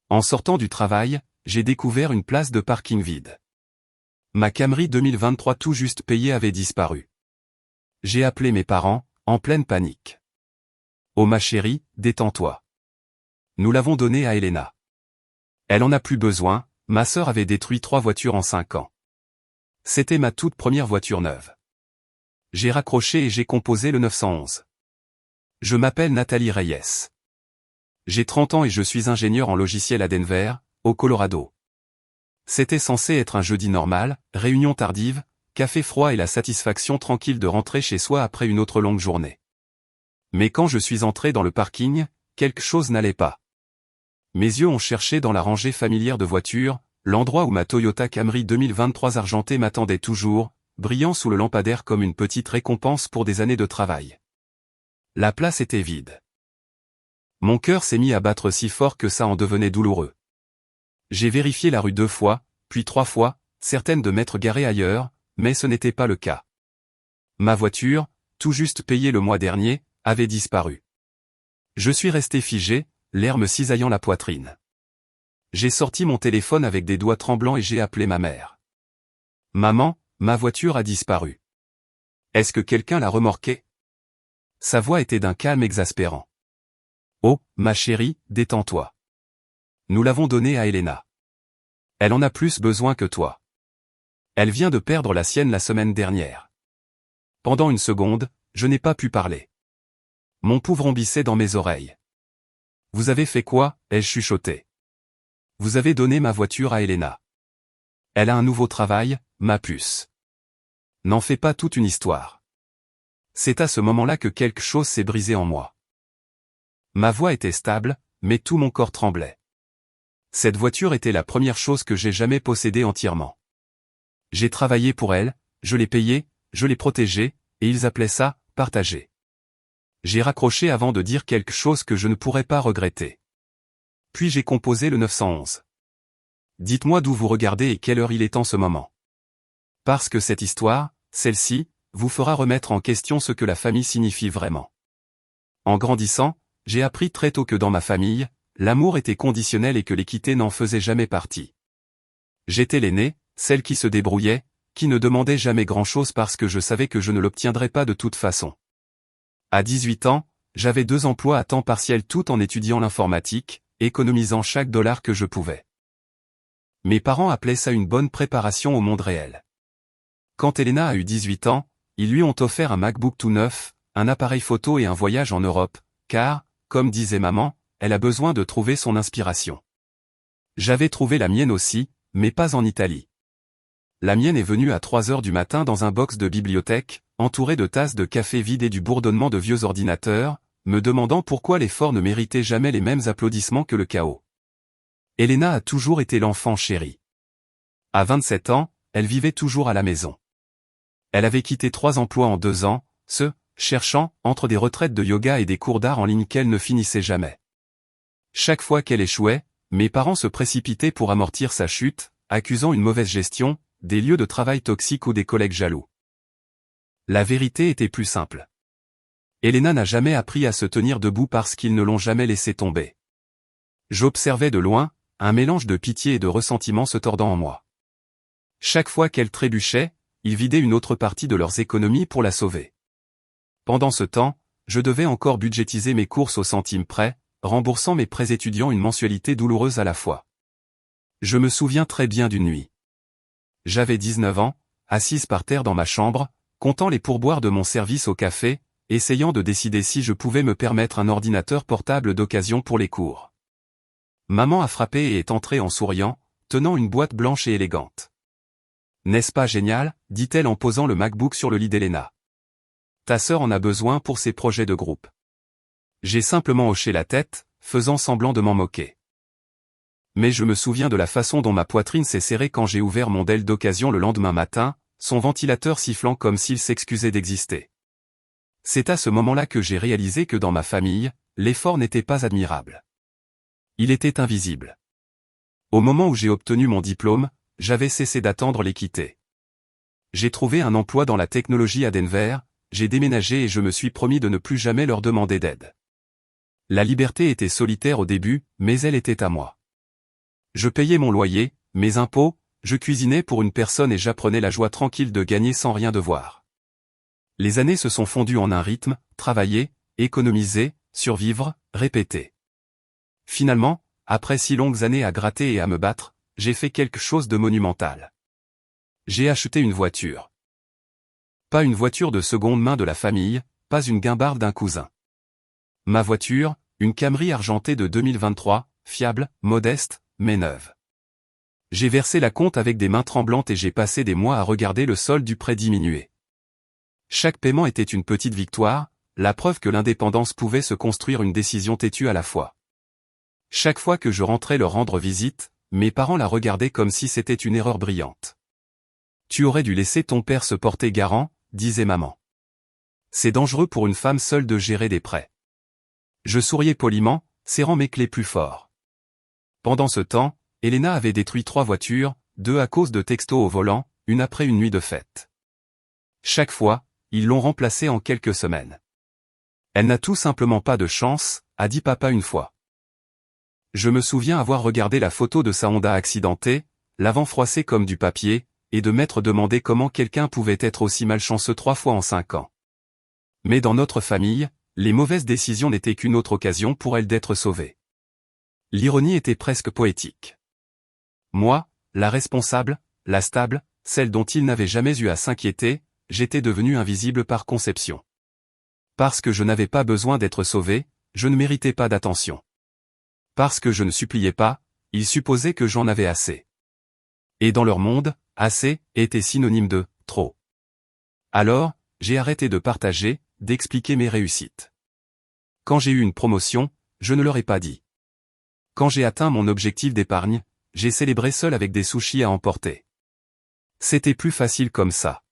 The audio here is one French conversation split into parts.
En sortant du travail, j'ai découvert une place de parking vide. Ma Camry 2023 tout juste payée avait disparu. J'ai appelé mes parents, en pleine panique. « Oh ma chérie, détends-toi. Nous l'avons donnée à Elena. Elle en a plus besoin, ma sœur avait détruit 3 voitures en 5 ans. C'était ma toute première voiture neuve. » J'ai raccroché et j'ai composé le 911. Je m'appelle Nathalie Reyes. J'ai 30 ans et je suis ingénieur en logiciel à Denver, au Colorado. C'était censé être un jeudi normal, réunion tardive, café froid et la satisfaction tranquille de rentrer chez soi après une autre longue journée. Mais quand je suis entré dans le parking, quelque chose n'allait pas. Mes yeux ont cherché dans la rangée familière de voitures, l'endroit où ma Toyota Camry 2023 argentée m'attendait toujours, brillant sous le lampadaire comme une petite récompense pour des années de travail. La place était vide. Mon cœur s'est mis à battre si fort que ça en devenait douloureux. J'ai vérifié la rue 2 fois, puis 3 fois, certaines de m'être garé ailleurs, mais ce n'était pas le cas. Ma voiture, tout juste payée le mois dernier, avait disparu. Je suis resté figé, l'air me cisaillant la poitrine. J'ai sorti mon téléphone avec des doigts tremblants et j'ai appelé ma mère. « Maman, ma voiture a disparu. Est-ce que quelqu'un l'a remorquée ?» Sa voix était d'un calme exaspérant. « Oh, ma chérie, détends-toi. Nous l'avons donnée à Elena. Elle en a plus besoin que toi. Elle vient de perdre la sienne la semaine dernière. » Pendant une seconde, je n'ai pas pu parler. Mon pouls vrombissait dans mes oreilles. « Vous avez fait quoi ?» ai-je chuchoté. « Vous avez donné ma voiture à Elena. Elle a un nouveau travail, ma puce. N'en fais pas toute une histoire. » C'est à ce moment-là que quelque chose s'est brisé en moi. Ma voix était stable, mais tout mon corps tremblait. Cette voiture était la première chose que j'ai jamais possédée entièrement. J'ai travaillé pour elle, je l'ai payée, je l'ai protégée, et ils appelaient ça « partager ». J'ai raccroché avant de dire quelque chose que je ne pourrais pas regretter. Puis j'ai composé le 911. Dites-moi d'où vous regardez et quelle heure il est en ce moment. Parce que cette histoire, celle-ci, vous fera remettre en question ce que la famille signifie vraiment. En grandissant, j'ai appris très tôt que dans ma famille, l'amour était conditionnel et que l'équité n'en faisait jamais partie. J'étais l'aînée, celle qui se débrouillait, qui ne demandait jamais grand-chose parce que je savais que je ne l'obtiendrais pas de toute façon. À 18 ans, j'avais 2 emplois à temps partiel tout en étudiant l'informatique, économisant chaque dollar que je pouvais. Mes parents appelaient ça une bonne préparation au monde réel. Quand Elena a eu 18 ans, ils lui ont offert un MacBook tout neuf, un appareil photo et un voyage en Europe, car, comme disait maman, elle a besoin de trouver son inspiration. J'avais trouvé la mienne aussi, mais pas en Italie. La mienne est venue à 3 heures du matin dans un box de bibliothèque, entouré de tasses de café vides et du bourdonnement de vieux ordinateurs, me demandant pourquoi l'effort ne méritait jamais les mêmes applaudissements que le chaos. Elena a toujours été l'enfant chéri. À 27 ans, elle vivait toujours à la maison. Elle avait quitté 3 emplois en 2 ans, cherchant, entre des retraites de yoga et des cours d'art en ligne qu'elle ne finissait jamais. Chaque fois qu'elle échouait, mes parents se précipitaient pour amortir sa chute, accusant une mauvaise gestion, des lieux de travail toxiques ou des collègues jaloux. La vérité était plus simple. Elena n'a jamais appris à se tenir debout parce qu'ils ne l'ont jamais laissé tomber. J'observais de loin, un mélange de pitié et de ressentiment se tordant en moi. Chaque fois qu'elle trébuchait, ils vidaient une autre partie de leurs économies pour la sauver. Pendant ce temps, je devais encore budgétiser mes courses au centime près, remboursant mes prêts étudiants une mensualité douloureuse à la fois. Je me souviens très bien d'une nuit. J'avais 19 ans, assise par terre dans ma chambre, comptant les pourboires de mon service au café, essayant de décider si je pouvais me permettre un ordinateur portable d'occasion pour les cours. Maman a frappé et est entrée en souriant, tenant une boîte blanche et élégante. « N'est-ce pas génial ?» dit-elle en posant le MacBook sur le lit d'Elena. « Ta sœur en a besoin pour ses projets de groupe. » J'ai simplement hoché la tête, faisant semblant de m'en moquer. Mais je me souviens de la façon dont ma poitrine s'est serrée quand j'ai ouvert mon Dell d'occasion le lendemain matin, son ventilateur sifflant comme s'il s'excusait d'exister. C'est à ce moment-là que j'ai réalisé que dans ma famille, l'effort n'était pas admirable. Il était invisible. Au moment où j'ai obtenu mon diplôme, j'avais cessé d'attendre l'équité. J'ai trouvé un emploi dans la technologie à Denver, j'ai déménagé et je me suis promis de ne plus jamais leur demander d'aide. La liberté était solitaire au début, mais elle était à moi. Je payais mon loyer, mes impôts, je cuisinais pour une personne et j'apprenais la joie tranquille de gagner sans rien devoir. Les années se sont fondues en un rythme, travailler, économiser, survivre, répéter. Finalement, après si longues années à gratter et à me battre, j'ai fait quelque chose de monumental. J'ai acheté une voiture. Pas une voiture de seconde main de la famille, pas une guimbarde d'un cousin. Ma voiture, une Camry argentée de 2023, fiable, modeste, mais neuve. J'ai versé la compte avec des mains tremblantes et j'ai passé des mois à regarder le solde du prêt diminuer. Chaque paiement était une petite victoire, la preuve que l'indépendance pouvait se construire une décision têtue à la fois. Chaque fois que je rentrais leur rendre visite, mes parents la regardaient comme si c'était une erreur brillante. Tu aurais dû laisser ton père se porter garant, disait maman. C'est dangereux pour une femme seule de gérer des prêts. Je souriais poliment, serrant mes clés plus fort. Pendant ce temps, Elena avait détruit 3 voitures, 2 à cause de textos au volant, une après une nuit de fête. Chaque fois, ils l'ont remplacée en quelques semaines. Elle n'a tout simplement pas de chance, a dit papa une fois. Je me souviens avoir regardé la photo de sa Honda accidentée, l'avant froissé comme du papier, et de m'être demandé comment quelqu'un pouvait être aussi malchanceux 3 fois en 5 ans. Mais dans notre famille, les mauvaises décisions n'étaient qu'une autre occasion pour elle d'être sauvée. L'ironie était presque poétique. Moi, la responsable, la stable, celle dont il n'avait jamais eu à s'inquiéter, j'étais devenu invisible par conception. Parce que je n'avais pas besoin d'être sauvé, je ne méritais pas d'attention. Parce que je ne suppliais pas, ils supposaient que j'en avais assez. Et dans leur monde, assez était synonyme de trop. Alors, j'ai arrêté de partager, d'expliquer mes réussites. Quand j'ai eu une promotion, je ne leur ai pas dit. Quand j'ai atteint mon objectif d'épargne, j'ai célébré seul avec des sushis à emporter. C'était plus facile comme ça.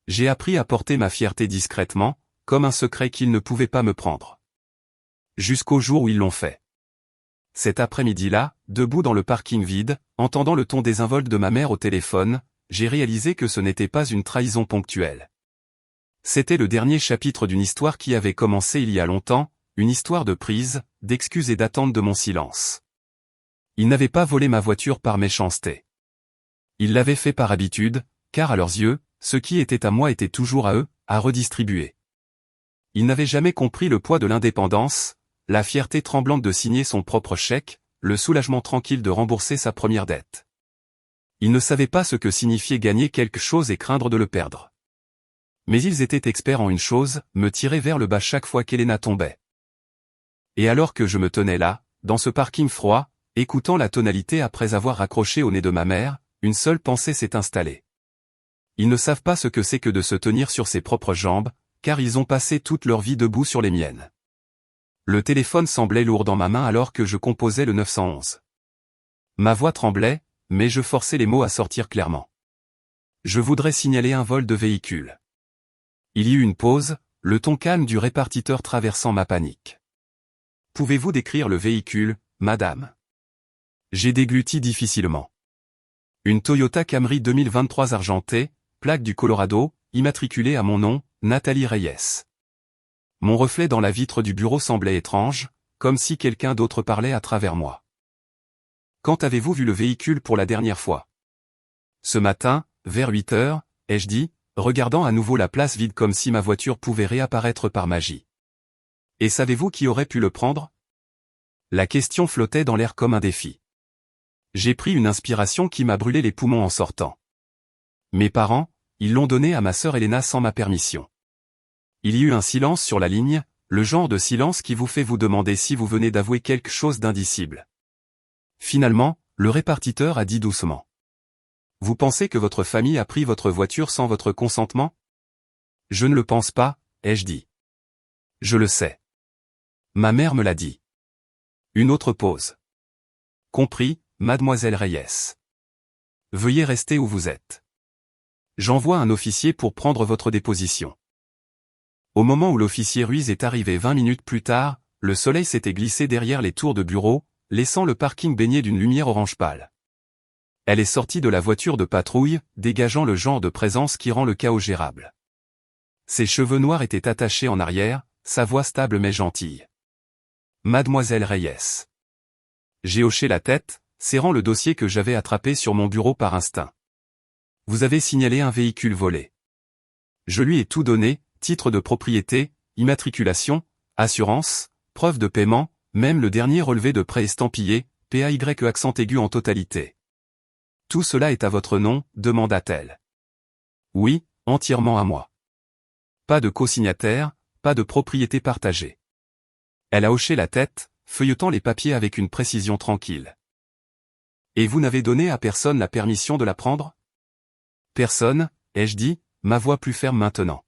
J'ai appris à porter ma fierté discrètement, comme un secret qu'ils ne pouvaient pas me prendre. Jusqu'au jour où ils l'ont fait. Cet après-midi-là, debout dans le parking vide, entendant le ton désinvolte de ma mère au téléphone, j'ai réalisé que ce n'était pas une trahison ponctuelle. C'était le dernier chapitre d'une histoire qui avait commencé il y a longtemps, une histoire de prise, d'excuses et d'attente de mon silence. Ils n'avaient pas volé ma voiture par méchanceté. Ils l'avaient fait par habitude, car à leurs yeux, ce qui était à moi était toujours à eux, à redistribuer. Ils n'avaient jamais compris le poids de l'indépendance, la fierté tremblante de signer son propre chèque, le soulagement tranquille de rembourser sa première dette. Ils ne savaient pas ce que signifiait gagner quelque chose et craindre de le perdre. Mais ils étaient experts en une chose, me tirer vers le bas chaque fois qu'Elena tombait. Et alors que je me tenais là, dans ce parking froid, écoutant la tonalité après avoir raccroché au nez de ma mère, une seule pensée s'est installée. Ils ne savent pas ce que c'est que de se tenir sur ses propres jambes, car ils ont passé toute leur vie debout sur les miennes. Le téléphone semblait lourd dans ma main alors que je composais le 911. Ma voix tremblait, mais je forçais les mots à sortir clairement. Je voudrais signaler un vol de véhicule. Il y eut une pause, le ton calme du répartiteur traversant ma panique. Pouvez-vous décrire le véhicule, madame? J'ai dégluti difficilement. Une Toyota Camry 2023 argentée, plaque du Colorado, immatriculée à mon nom, Nathalie Reyes. Mon reflet dans la vitre du bureau semblait étrange, comme si quelqu'un d'autre parlait à travers moi. Quand avez-vous vu le véhicule pour la dernière fois? Ce matin, vers 8 heures, ai-je dit, regardant à nouveau la place vide comme si ma voiture pouvait réapparaître par magie. Et savez-vous qui aurait pu le prendre? La question flottait dans l'air comme un défi. J'ai pris une inspiration qui m'a brûlé les poumons en sortant. Mes parents, ils l'ont donné à ma sœur Elena sans ma permission. Il y eut un silence sur la ligne, le genre de silence qui vous fait vous demander si vous venez d'avouer quelque chose d'indicible. Finalement, le répartiteur a dit doucement. Vous pensez que votre famille a pris votre voiture sans votre consentement? Je ne le pense pas, ai-je dit. Je le sais. Ma mère me l'a dit. Une autre pause. Compris, mademoiselle Reyes. Veuillez rester où vous êtes. J'envoie un officier pour prendre votre déposition. Au moment où l'officier Ruiz est arrivé 20 minutes plus tard, le soleil s'était glissé derrière les tours de bureau, laissant le parking baigné d'une lumière orange pâle. Elle est sortie de la voiture de patrouille, dégageant le genre de présence qui rend le chaos gérable. Ses cheveux noirs étaient attachés en arrière, sa voix stable mais gentille. Mademoiselle Reyes. J'ai hoché la tête, serrant le dossier que j'avais attrapé sur mon bureau par instinct. Vous avez signalé un véhicule volé. Je lui ai tout donné, titre de propriété, immatriculation, assurance, preuve de paiement, même le dernier relevé de prêt estampillé, PAY accent aigu en totalité. Tout cela est à votre nom, demanda-t-elle. Oui, entièrement à moi. Pas de co-signataire, pas de propriété partagée. Elle a hoché la tête, feuilletant les papiers avec une précision tranquille. Et vous n'avez donné à personne la permission de la prendre? Personne, ai-je dit, ma voix plus ferme maintenant.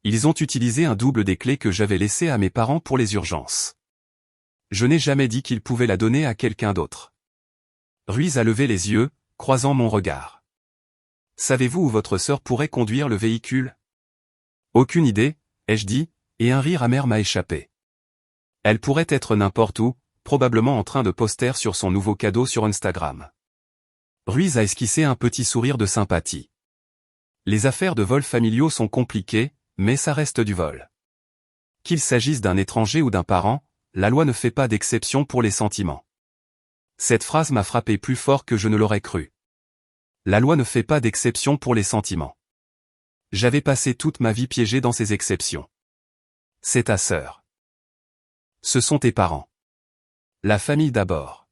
Ils ont utilisé un double des clés que j'avais laissées à mes parents pour les urgences. Je n'ai jamais dit qu'ils pouvaient la donner à quelqu'un d'autre. Ruiz a levé les yeux, croisant mon regard. Savez-vous où votre sœur pourrait conduire le véhicule? Aucune idée, ai-je dit, et un rire amer m'a échappé. Elle pourrait être n'importe où, probablement en train de poster sur son nouveau cadeau sur Instagram. Ruiz a esquissé un petit sourire de sympathie. Les affaires de vol familiaux sont compliquées, mais ça reste du vol. Qu'il s'agisse d'un étranger ou d'un parent, la loi ne fait pas d'exception pour les sentiments. Cette phrase m'a frappé plus fort que je ne l'aurais cru. La loi ne fait pas d'exception pour les sentiments. J'avais passé toute ma vie piégé dans ces exceptions. C'est ta sœur. Ce sont tes parents. La famille d'abord.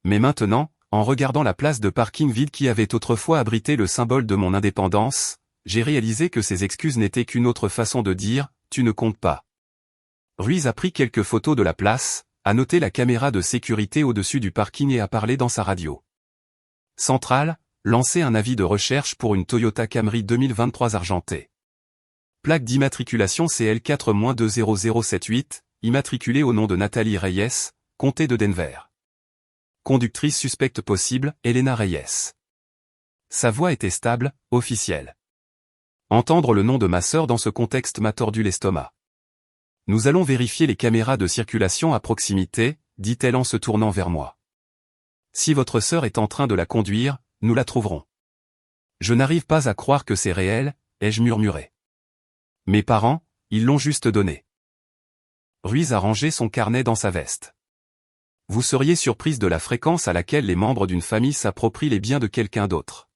Mais maintenant, en regardant la place de parking vide qui avait autrefois abrité le symbole de mon indépendance, j'ai réalisé que ces excuses n'étaient qu'une autre façon de dire « tu ne comptes pas ». Ruiz a pris quelques photos de la place, a noté la caméra de sécurité au-dessus du parking et a parlé dans sa radio. Centrale, lancé un avis de recherche pour une Toyota Camry 2023 argentée. Plaque d'immatriculation CL4-20078, immatriculée au nom de Nathalie Reyes, comté de Denver. Conductrice suspecte possible, Elena Reyes. Sa voix était stable, officielle. Entendre le nom de ma sœur dans ce contexte m'a tordu l'estomac. Nous allons vérifier les caméras de circulation à proximité, dit-elle en se tournant vers moi. Si votre sœur est en train de la conduire, nous la trouverons. Je n'arrive pas à croire que c'est réel, ai-je murmuré. Mes parents, ils l'ont juste donné. Ruiz a rangé son carnet dans sa veste. Vous seriez surprise de la fréquence à laquelle les membres d'une famille s'approprient les biens de quelqu'un d'autre.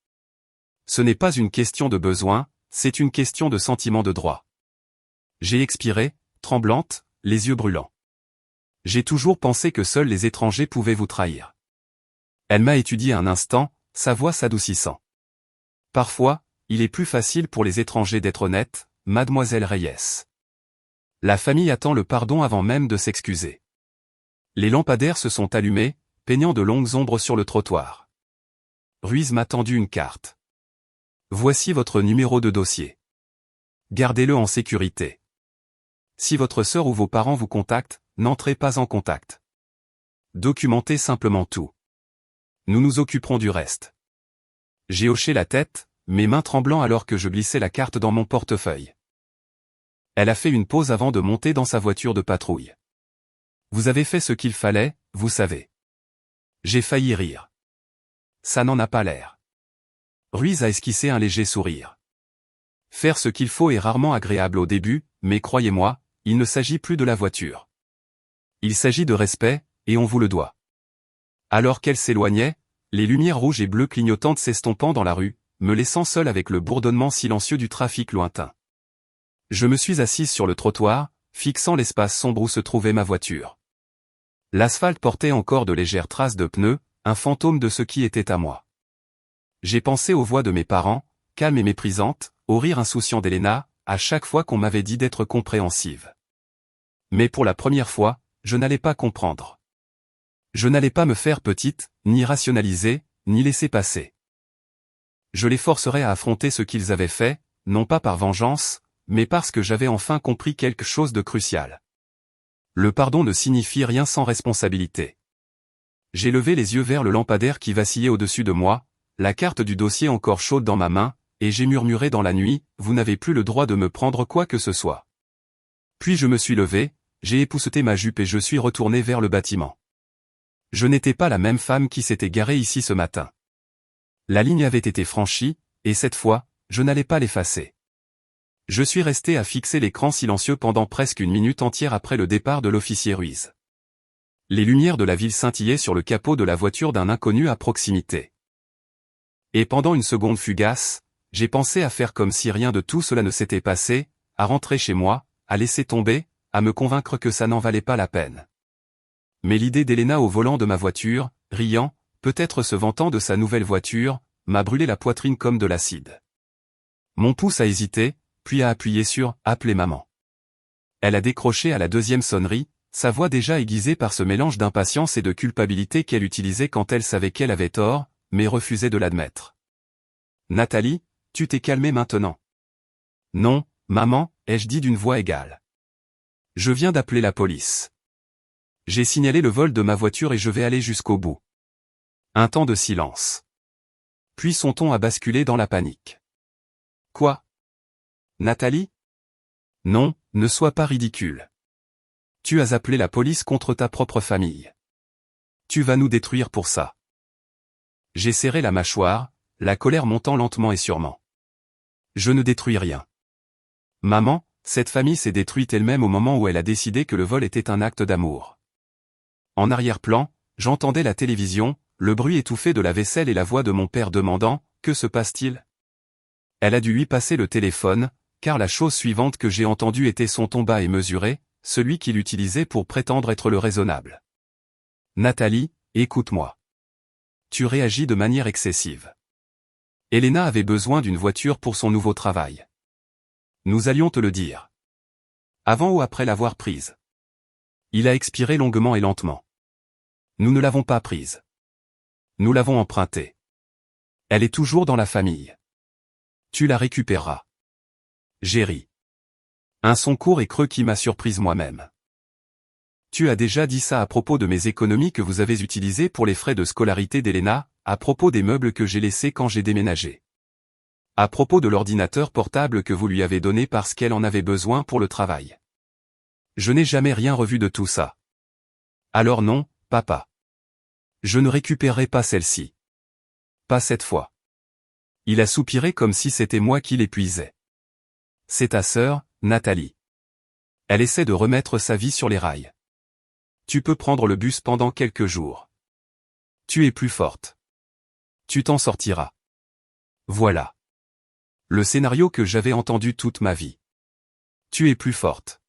Ce n'est pas une question de besoin, c'est une question de sentiment de droit. J'ai expiré, tremblante, les yeux brûlants. J'ai toujours pensé que seuls les étrangers pouvaient vous trahir. Elle m'a étudié un instant, sa voix s'adoucissant. Parfois, il est plus facile pour les étrangers d'être honnêtes, mademoiselle Reyes. La famille attend le pardon avant même de s'excuser. Les lampadaires se sont allumés, peignant de longues ombres sur le trottoir. Ruiz m'a tendu une carte. Voici votre numéro de dossier. Gardez-le en sécurité. Si votre sœur ou vos parents vous contactent, n'entrez pas en contact. Documentez simplement tout. Nous nous occuperons du reste. J'ai hoché la tête, mes mains tremblant alors que je glissais la carte dans mon portefeuille. Elle a fait une pause avant de monter dans sa voiture de patrouille. Vous avez fait ce qu'il fallait, vous savez. J'ai failli rire. Ça n'en a pas l'air. Ruiz a esquissé un léger sourire. Faire ce qu'il faut est rarement agréable au début, mais croyez-moi, il ne s'agit plus de la voiture. Il s'agit de respect, et on vous le doit. Alors qu'elle s'éloignait, les lumières rouges et bleues clignotantes s'estompant dans la rue, me laissant seul avec le bourdonnement silencieux du trafic lointain. Je me suis assise sur le trottoir, fixant l'espace sombre où se trouvait ma voiture. L'asphalte portait encore de légères traces de pneus, un fantôme de ce qui était à moi. J'ai pensé aux voix de mes parents, calmes et méprisantes, au rire insouciant d'Elena, à chaque fois qu'on m'avait dit d'être compréhensive. Mais pour la première fois, je n'allais pas comprendre. Je n'allais pas me faire petite, ni rationaliser, ni laisser passer. Je les forcerais à affronter ce qu'ils avaient fait, non pas par vengeance, mais parce que j'avais enfin compris quelque chose de crucial. Le pardon ne signifie rien sans responsabilité. J'ai levé les yeux vers le lampadaire qui vacillait au-dessus de moi, la carte du dossier encore chaude dans ma main, et j'ai murmuré dans la nuit, « Vous n'avez plus le droit de me prendre quoi que ce soit. » Puis je me suis levé, j'ai épousseté ma jupe et je suis retourné vers le bâtiment. Je n'étais pas la même femme qui s'était garée ici ce matin. La ligne avait été franchie, et cette fois, je n'allais pas l'effacer. Je suis resté à fixer l'écran silencieux pendant presque une minute entière après le départ de l'officier Ruiz. Les lumières de la ville scintillaient sur le capot de la voiture d'un inconnu à proximité. Et pendant une seconde fugace, j'ai pensé à faire comme si rien de tout cela ne s'était passé, à rentrer chez moi, à laisser tomber, à me convaincre que ça n'en valait pas la peine. Mais l'idée d'Elena au volant de ma voiture, riant, peut-être se vantant de sa nouvelle voiture, m'a brûlé la poitrine comme de l'acide. Mon pouce a hésité, puis a appuyé sur « Appeler maman ». Elle a décroché à la deuxième sonnerie, sa voix déjà aiguisée par ce mélange d'impatience et de culpabilité qu'elle utilisait quand elle savait qu'elle avait tort, mais refusait de l'admettre. « Nathalie, tu t'es calmée maintenant. »« Non, maman, ai-je dit d'une voix égale. Je viens d'appeler la police. J'ai signalé le vol de ma voiture et je vais aller jusqu'au bout. » Un temps de silence. Puis son ton a basculé dans la panique. « Quoi? Nathalie? Non, ne sois pas ridicule. Tu as appelé la police contre ta propre famille. Tu vas nous détruire pour ça. » J'ai serré la mâchoire, la colère montant lentement et sûrement. Je ne détruis rien. Maman, cette famille s'est détruite elle-même au moment où elle a décidé que le vol était un acte d'amour. En arrière-plan, j'entendais la télévision, le bruit étouffé de la vaisselle et la voix de mon père demandant « Que se passe-t-il » Elle a dû lui passer le téléphone, car la chose suivante que j'ai entendue était son ton bas et mesuré, celui qu'il utilisait pour prétendre être le raisonnable. « Nathalie, écoute-moi. Tu réagis de manière excessive. Elena avait besoin d'une voiture pour son nouveau travail. Nous allions te le dire. Avant ou après l'avoir prise. Il a expiré longuement et lentement. Nous ne l'avons pas prise. Nous l'avons empruntée. Elle est toujours dans la famille. Tu la récupéreras. » J'ai ri. Un son court et creux qui m'a surprise moi-même. « Tu as déjà dit ça à propos de mes économies que vous avez utilisées pour les frais de scolarité d'Elena, à propos des meubles que j'ai laissés quand j'ai déménagé. À propos de l'ordinateur portable que vous lui avez donné parce qu'elle en avait besoin pour le travail. Je n'ai jamais rien revu de tout ça. Alors non, papa. Je ne récupérerai pas celle-ci. Pas cette fois. » Il a soupiré comme si c'était moi qui l'épuisais. « C'est ta sœur, Nathalie. Elle essaie de remettre sa vie sur les rails. Tu peux prendre le bus pendant quelques jours. Tu es plus forte. Tu t'en sortiras. » Voilà. Le scénario que j'avais entendu toute ma vie. Tu es plus forte.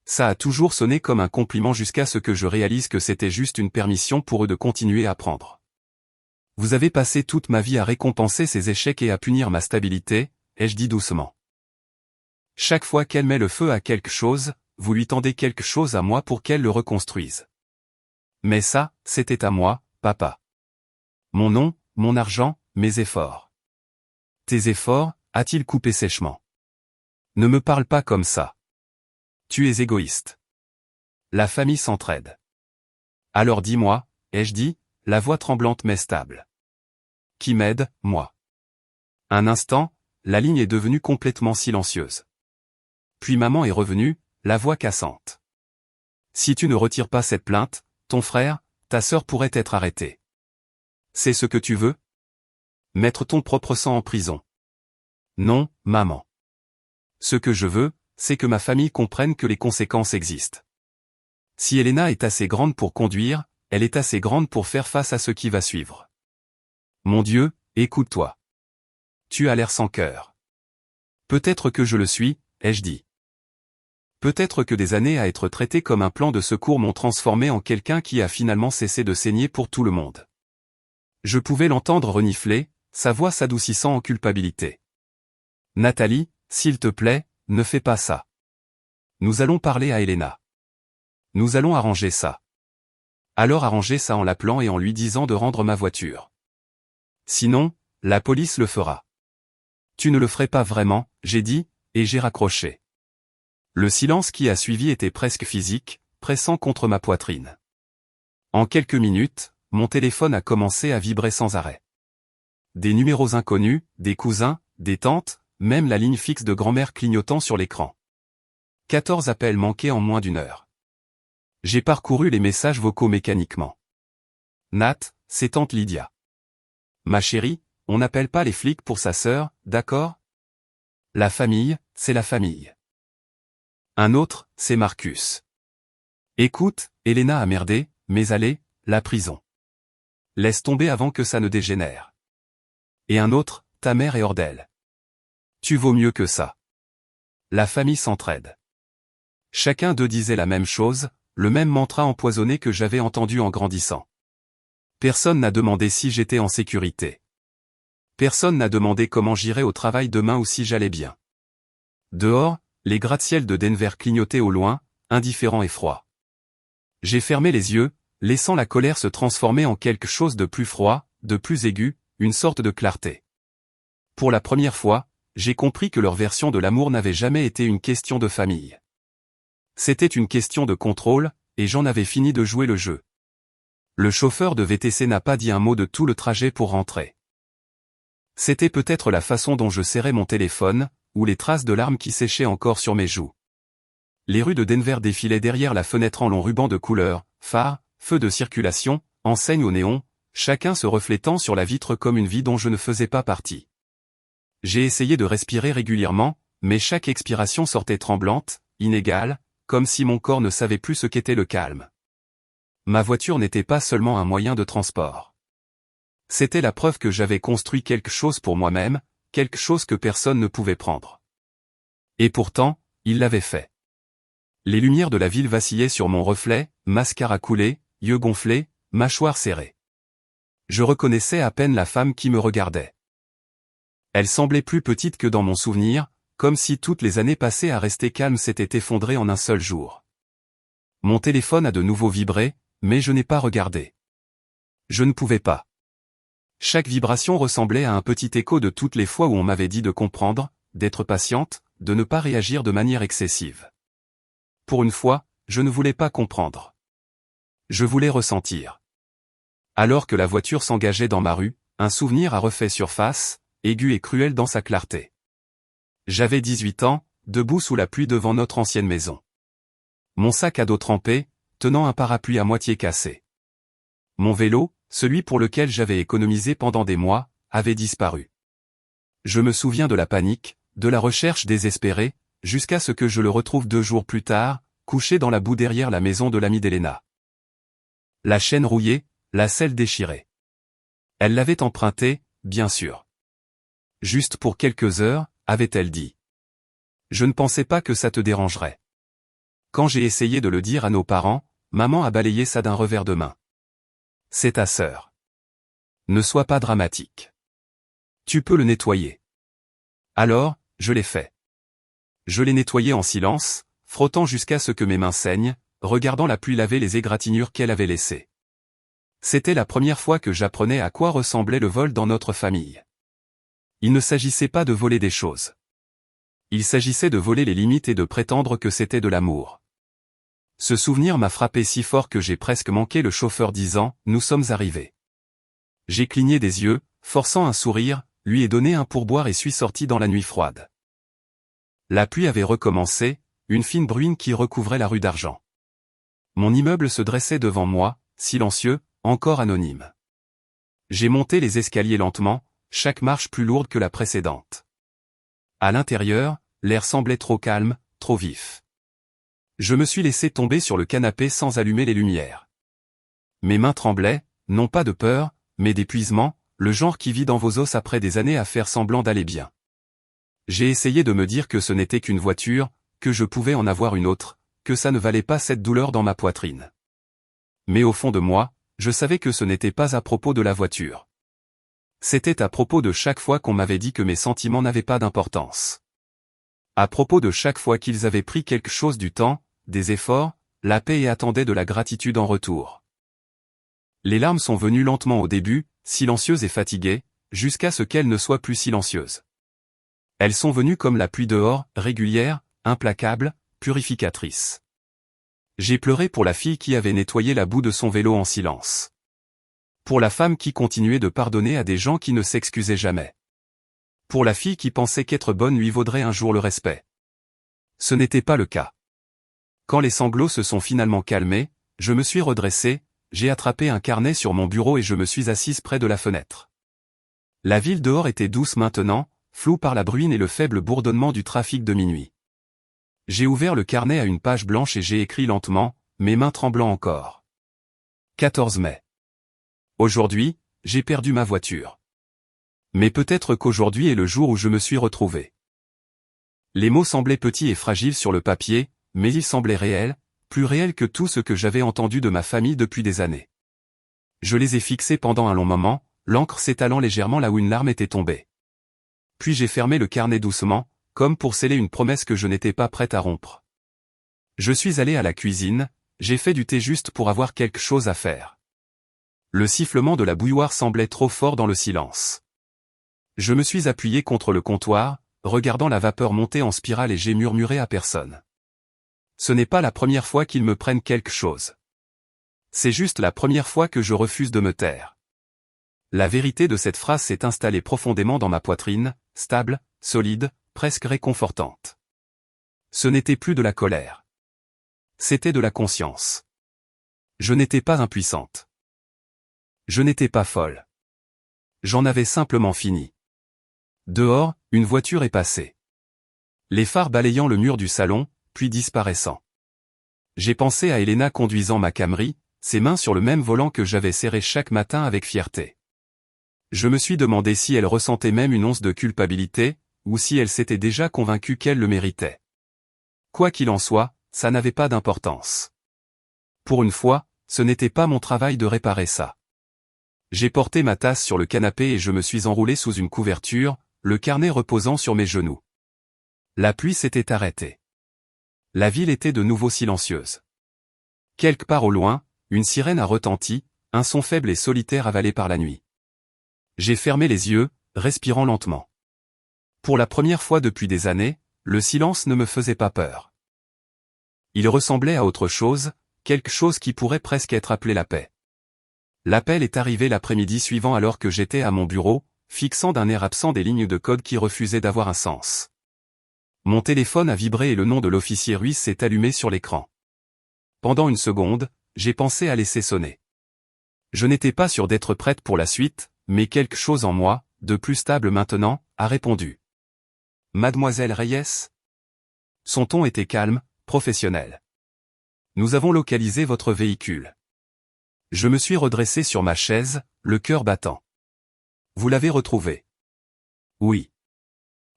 Ça a toujours sonné comme un compliment jusqu'à ce que je réalise que c'était juste une permission pour eux de continuer à apprendre. Vous avez passé toute ma vie à récompenser ses échecs et à punir ma stabilité, ai-je dit doucement. Chaque fois qu'elle met le feu à quelque chose, vous lui tendez quelque chose à moi pour qu'elle le reconstruise. Mais ça, c'était à moi, papa. Mon nom, mon argent, mes efforts. Tes efforts, a-t-il coupé sèchement. Ne me parle pas comme ça. Tu es égoïste. La famille s'entraide. Alors dis-moi, ai-je dit, la voix tremblante mais stable. Qui m'aide, moi? Un instant, la ligne est devenue complètement silencieuse. Puis maman est revenue, la voix cassante. Si tu ne retires pas cette plainte, ton frère, ta sœur pourrait être arrêtés. C'est ce que tu veux? Mettre ton propre sang en prison. Non, maman. Ce que je veux, c'est que ma famille comprenne que les conséquences existent. Si Elena est assez grande pour conduire, elle est assez grande pour faire face à ce qui va suivre. Mon Dieu, écoute-toi. Tu as l'air sans cœur. Peut-être que je le suis, ai-je dit. Peut-être que des années à être traité comme un plan de secours m'ont transformé en quelqu'un qui a finalement cessé de saigner pour tout le monde. Je pouvais l'entendre renifler, sa voix s'adoucissant en culpabilité. Nathalie, s'il te plaît, ne fais pas ça. Nous allons parler à Elena. Nous allons arranger ça. Alors arranger ça en l'appelant et en lui disant de rendre ma voiture. Sinon, la police le fera. Tu ne le ferais pas vraiment, j'ai dit, et j'ai raccroché. Le silence qui a suivi était presque physique, pressant contre ma poitrine. En quelques minutes, mon téléphone a commencé à vibrer sans arrêt. Des numéros inconnus, des cousins, des tantes, même la ligne fixe de grand-mère clignotant sur l'écran. 14 appels manqués en moins d'une heure. J'ai parcouru les messages vocaux mécaniquement. Nat, c'est tante Lydia. Ma chérie, on n'appelle pas les flics pour sa sœur, d'accord? La famille, c'est la famille. Un autre, c'est Marcus. Écoute, Elena a merdé, mais allez, la prison. Laisse tomber avant que ça ne dégénère. Et un autre, ta mère est hors d'elle. Tu vaux mieux que ça. La famille s'entraide. Chacun d'eux disait la même chose, le même mantra empoisonné que j'avais entendu en grandissant. Personne n'a demandé si j'étais en sécurité. Personne n'a demandé comment j'irais au travail demain ou si j'allais bien. Dehors, les gratte-ciels de Denver clignotaient au loin, indifférents et froids. J'ai fermé les yeux, laissant la colère se transformer en quelque chose de plus froid, de plus aigu, une sorte de clarté. Pour la première fois, j'ai compris que leur version de l'amour n'avait jamais été une question de famille. C'était une question de contrôle, et j'en avais fini de jouer le jeu. Le chauffeur de VTC n'a pas dit un mot de tout le trajet pour rentrer. C'était peut-être la façon dont je serrais mon téléphone, ou les traces de larmes qui séchaient encore sur mes joues. Les rues de Denver défilaient derrière la fenêtre en longs rubans de couleurs, phares, feux de circulation, enseignes au néon, chacun se reflétant sur la vitre comme une vie dont je ne faisais pas partie. J'ai essayé de respirer régulièrement, mais chaque expiration sortait tremblante, inégale, comme si mon corps ne savait plus ce qu'était le calme. Ma voiture n'était pas seulement un moyen de transport. C'était la preuve que j'avais construit quelque chose pour moi-même, quelque chose que personne ne pouvait prendre. Et pourtant, il l'avait fait. Les lumières de la ville vacillaient sur mon reflet, mascara coulé, yeux gonflés, mâchoire serrée. Je reconnaissais à peine la femme qui me regardait. Elle semblait plus petite que dans mon souvenir, comme si toutes les années passées à rester calme s'étaient effondrées en un seul jour. Mon téléphone a de nouveau vibré, mais je n'ai pas regardé. Je ne pouvais pas. Chaque vibration ressemblait à un petit écho de toutes les fois où on m'avait dit de comprendre, d'être patiente, de ne pas réagir de manière excessive. Pour une fois, je ne voulais pas comprendre. Je voulais ressentir. Alors que la voiture s'engageait dans ma rue, un souvenir a refait surface, aigu et cruel dans sa clarté. J'avais 18 ans, debout sous la pluie devant notre ancienne maison. Mon sac à dos trempé, tenant un parapluie à moitié cassé. Mon vélo, celui pour lequel j'avais économisé pendant des mois, avait disparu. Je me souviens de la panique, de la recherche désespérée, jusqu'à ce que je le retrouve 2 jours plus tard, couché dans la boue derrière la maison de l'ami d'Elena. La chaîne rouillée, la selle déchirée. Elle l'avait empruntée, bien sûr. Juste pour quelques heures, avait-elle dit. Je ne pensais pas que ça te dérangerait. Quand j'ai essayé de le dire à nos parents, maman a balayé ça d'un revers de main. C'est ta sœur. Ne sois pas dramatique. Tu peux le nettoyer. Alors, je l'ai fait. Je l'ai nettoyé en silence, frottant jusqu'à ce que mes mains saignent, regardant la pluie laver les égratignures qu'elle avait laissées. C'était la première fois que j'apprenais à quoi ressemblait le vol dans notre famille. Il ne s'agissait pas de voler des choses. Il s'agissait de voler les limites et de prétendre que c'était de l'amour. Ce souvenir m'a frappé si fort que j'ai presque manqué le chauffeur disant « Nous sommes arrivés ». J'ai cligné des yeux, forçant un sourire, lui ai donné un pourboire et suis sorti dans la nuit froide. La pluie avait recommencé, une fine bruine qui recouvrait la rue d'Argent. Mon immeuble se dressait devant moi, silencieux, encore anonyme. J'ai monté les escaliers lentement, chaque marche plus lourde que la précédente. À l'intérieur, l'air semblait trop calme, trop vif. Je me suis laissé tomber sur le canapé sans allumer les lumières. Mes mains tremblaient, non pas de peur, mais d'épuisement, le genre qui vit dans vos os après des années à faire semblant d'aller bien. J'ai essayé de me dire que ce n'était qu'une voiture, que je pouvais en avoir une autre, que ça ne valait pas cette douleur dans ma poitrine. Mais au fond de moi, je savais que ce n'était pas à propos de la voiture. C'était à propos de chaque fois qu'on m'avait dit que mes sentiments n'avaient pas d'importance. À propos de chaque fois qu'ils avaient pris quelque chose du temps, des efforts, la paix et attendaient de la gratitude en retour. Les larmes sont venues lentement au début, silencieuses et fatiguées, jusqu'à ce qu'elles ne soient plus silencieuses. Elles sont venues comme la pluie dehors, régulière, implacable, purificatrice. J'ai pleuré pour la fille qui avait nettoyé la boue de son vélo en silence. Pour la femme qui continuait de pardonner à des gens qui ne s'excusaient jamais. Pour la fille qui pensait qu'être bonne lui vaudrait un jour le respect. Ce n'était pas le cas. Quand les sanglots se sont finalement calmés, je me suis redressé, j'ai attrapé un carnet sur mon bureau et je me suis assise près de la fenêtre. La ville dehors était douce maintenant, floue par la bruine et le faible bourdonnement du trafic de minuit. J'ai ouvert le carnet à une page blanche et j'ai écrit lentement, mes mains tremblant encore. 14 mai. Aujourd'hui, j'ai perdu ma voiture. Mais peut-être qu'aujourd'hui est le jour où je me suis retrouvé. Les mots semblaient petits et fragiles sur le papier, mais ils semblaient réels, plus réels que tout ce que j'avais entendu de ma famille depuis des années. Je les ai fixés pendant un long moment, l'encre s'étalant légèrement là où une larme était tombée. Puis j'ai fermé le carnet doucement, comme pour sceller une promesse que je n'étais pas prête à rompre. Je suis allé à la cuisine, j'ai fait du thé juste pour avoir quelque chose à faire. Le sifflement de la bouilloire semblait trop fort dans le silence. Je me suis appuyé contre le comptoir, regardant la vapeur monter en spirale et j'ai murmuré à personne. Ce n'est pas la première fois qu'ils me prennent quelque chose. C'est juste la première fois que je refuse de me taire. La vérité de cette phrase s'est installée profondément dans ma poitrine, stable, solide, presque réconfortante. Ce n'était plus de la colère. C'était de la conscience. Je n'étais pas impuissante. Je n'étais pas folle. J'en avais simplement fini. Dehors, une voiture est passée. Les phares balayant le mur du salon, puis disparaissant. J'ai pensé à Elena conduisant ma Camry, ses mains sur le même volant que j'avais serré chaque matin avec fierté. Je me suis demandé si elle ressentait même une once de culpabilité, ou si elle s'était déjà convaincue qu'elle le méritait. Quoi qu'il en soit, ça n'avait pas d'importance. Pour une fois, ce n'était pas mon travail de réparer ça. J'ai porté ma tasse sur le canapé et je me suis enroulé sous une couverture, le carnet reposant sur mes genoux. La pluie s'était arrêtée. La ville était de nouveau silencieuse. Quelque part au loin, une sirène a retenti, un son faible et solitaire avalé par la nuit. J'ai fermé les yeux, respirant lentement. Pour la première fois depuis des années, le silence ne me faisait pas peur. Il ressemblait à autre chose, quelque chose qui pourrait presque être appelé la paix. L'appel est arrivé l'après-midi suivant alors que j'étais à mon bureau, fixant d'un air absent des lignes de code qui refusaient d'avoir un sens. Mon téléphone a vibré et le nom de l'officier Ruiz s'est allumé sur l'écran. Pendant une seconde, j'ai pensé à laisser sonner. Je n'étais pas sûr d'être prête pour la suite, mais quelque chose en moi, de plus stable maintenant, a répondu. Mademoiselle Reyes? Son ton était calme, professionnel. Nous avons localisé votre véhicule. Je me suis redressé sur ma chaise, le cœur battant. Vous l'avez retrouvé? Oui.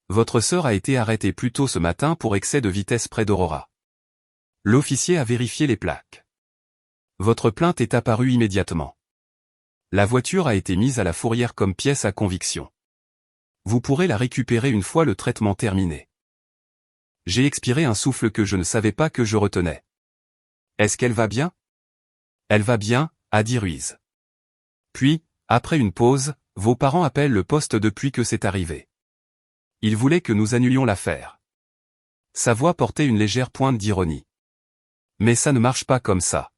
Votre sœur a été arrêtée plus tôt ce matin pour excès de vitesse près d'Aurora. L'officier a vérifié les plaques. Votre plainte est apparue immédiatement. La voiture a été mise à la fourrière comme pièce à conviction. Vous pourrez la récupérer une fois le traitement terminé. J'ai expiré un souffle que je ne savais pas que je retenais. Est-ce qu'elle va bien? Elle va bien, a dit Ruiz. Puis, après une pause, vos parents appellent le poste depuis que c'est arrivé. Ils voulaient que nous annulions l'affaire. Sa voix portait une légère pointe d'ironie. Mais ça ne marche pas comme ça.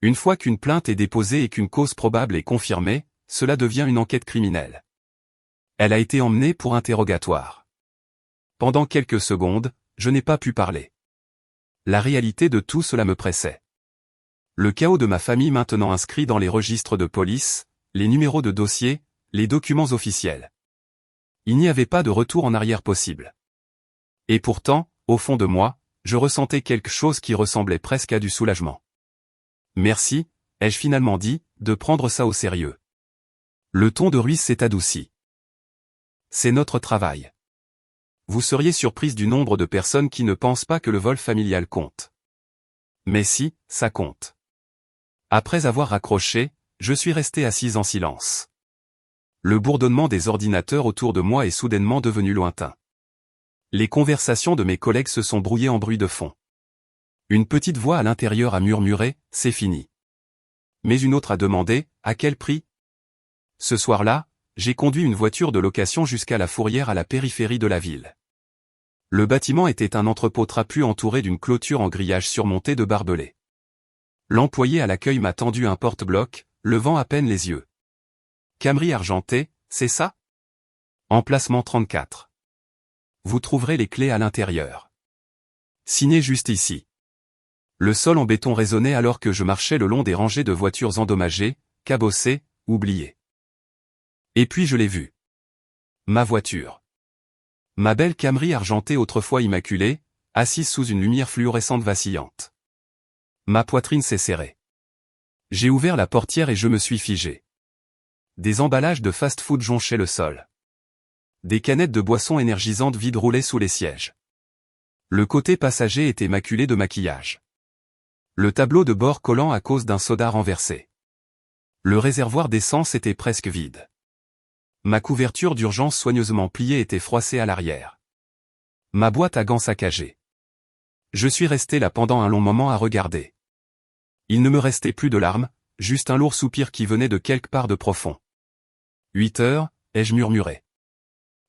Une fois qu'une plainte est déposée et qu'une cause probable est confirmée, cela devient une enquête criminelle. Elle a été emmenée pour interrogatoire. Pendant quelques secondes, je n'ai pas pu parler. La réalité de tout cela me pressait. Le chaos de ma famille maintenant inscrit dans les registres de police, les numéros de dossier, les documents officiels. Il n'y avait pas de retour en arrière possible. Et pourtant, au fond de moi, je ressentais quelque chose qui ressemblait presque à du soulagement. Merci, ai-je finalement dit, de prendre ça au sérieux. Le ton de Ruiz s'est adouci. C'est notre travail. Vous seriez surprise du nombre de personnes qui ne pensent pas que le vol familial compte. Mais si, ça compte. Après avoir raccroché, je suis resté assise en silence. Le bourdonnement des ordinateurs autour de moi est soudainement devenu lointain. Les conversations de mes collègues se sont brouillées en bruit de fond. Une petite voix à l'intérieur a murmuré, c'est fini. Mais une autre a demandé, à quel prix? Ce soir-là, j'ai conduit une voiture de location jusqu'à la fourrière à la périphérie de la ville. Le bâtiment était un entrepôt trapu entouré d'une clôture en grillage surmontée de barbelés. L'employé à l'accueil m'a tendu un porte-bloc, levant à peine les yeux. Camry argenté, c'est ça? Emplacement 34. Vous trouverez les clés à l'intérieur. Signé juste ici. Le sol en béton résonnait alors que je marchais le long des rangées de voitures endommagées, cabossées, oubliées. Et puis je l'ai vue. Ma voiture. Ma belle Camry argentée autrefois immaculée, assise sous une lumière fluorescente vacillante. Ma poitrine s'est serrée. J'ai ouvert la portière et je me suis figé. Des emballages de fast-food jonchaient le sol. Des canettes de boissons énergisantes vides roulaient sous les sièges. Le côté passager était maculé de maquillage. Le tableau de bord collant à cause d'un soda renversé. Le réservoir d'essence était presque vide. Ma couverture d'urgence soigneusement pliée était froissée à l'arrière. Ma boîte à gants saccagée. Je suis resté là pendant un long moment à regarder. Il ne me restait plus de larmes, juste un lourd soupir qui venait de quelque part de profond. 8 heures, ai-je murmuré.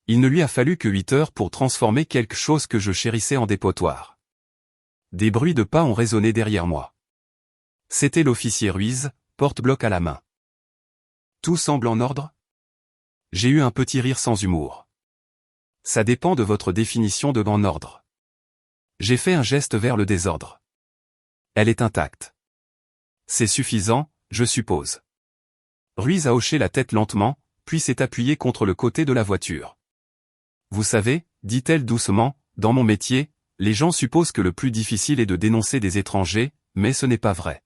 Il ne lui a fallu que 8 heures pour transformer quelque chose que je chérissais en dépotoir. Des bruits de pas ont résonné derrière moi. C'était l'officier Ruiz, porte-bloc à la main. Tout semble en ordre? J'ai eu un petit rire sans humour. Ça dépend de votre définition de en ordre. J'ai fait un geste vers le désordre. Elle est intacte. C'est suffisant, je suppose. Ruiz a hoché la tête lentement, puis s'est appuyé contre le côté de la voiture. Vous savez, dit-elle doucement, dans mon métier, les gens supposent que le plus difficile est de dénoncer des étrangers, mais ce n'est pas vrai.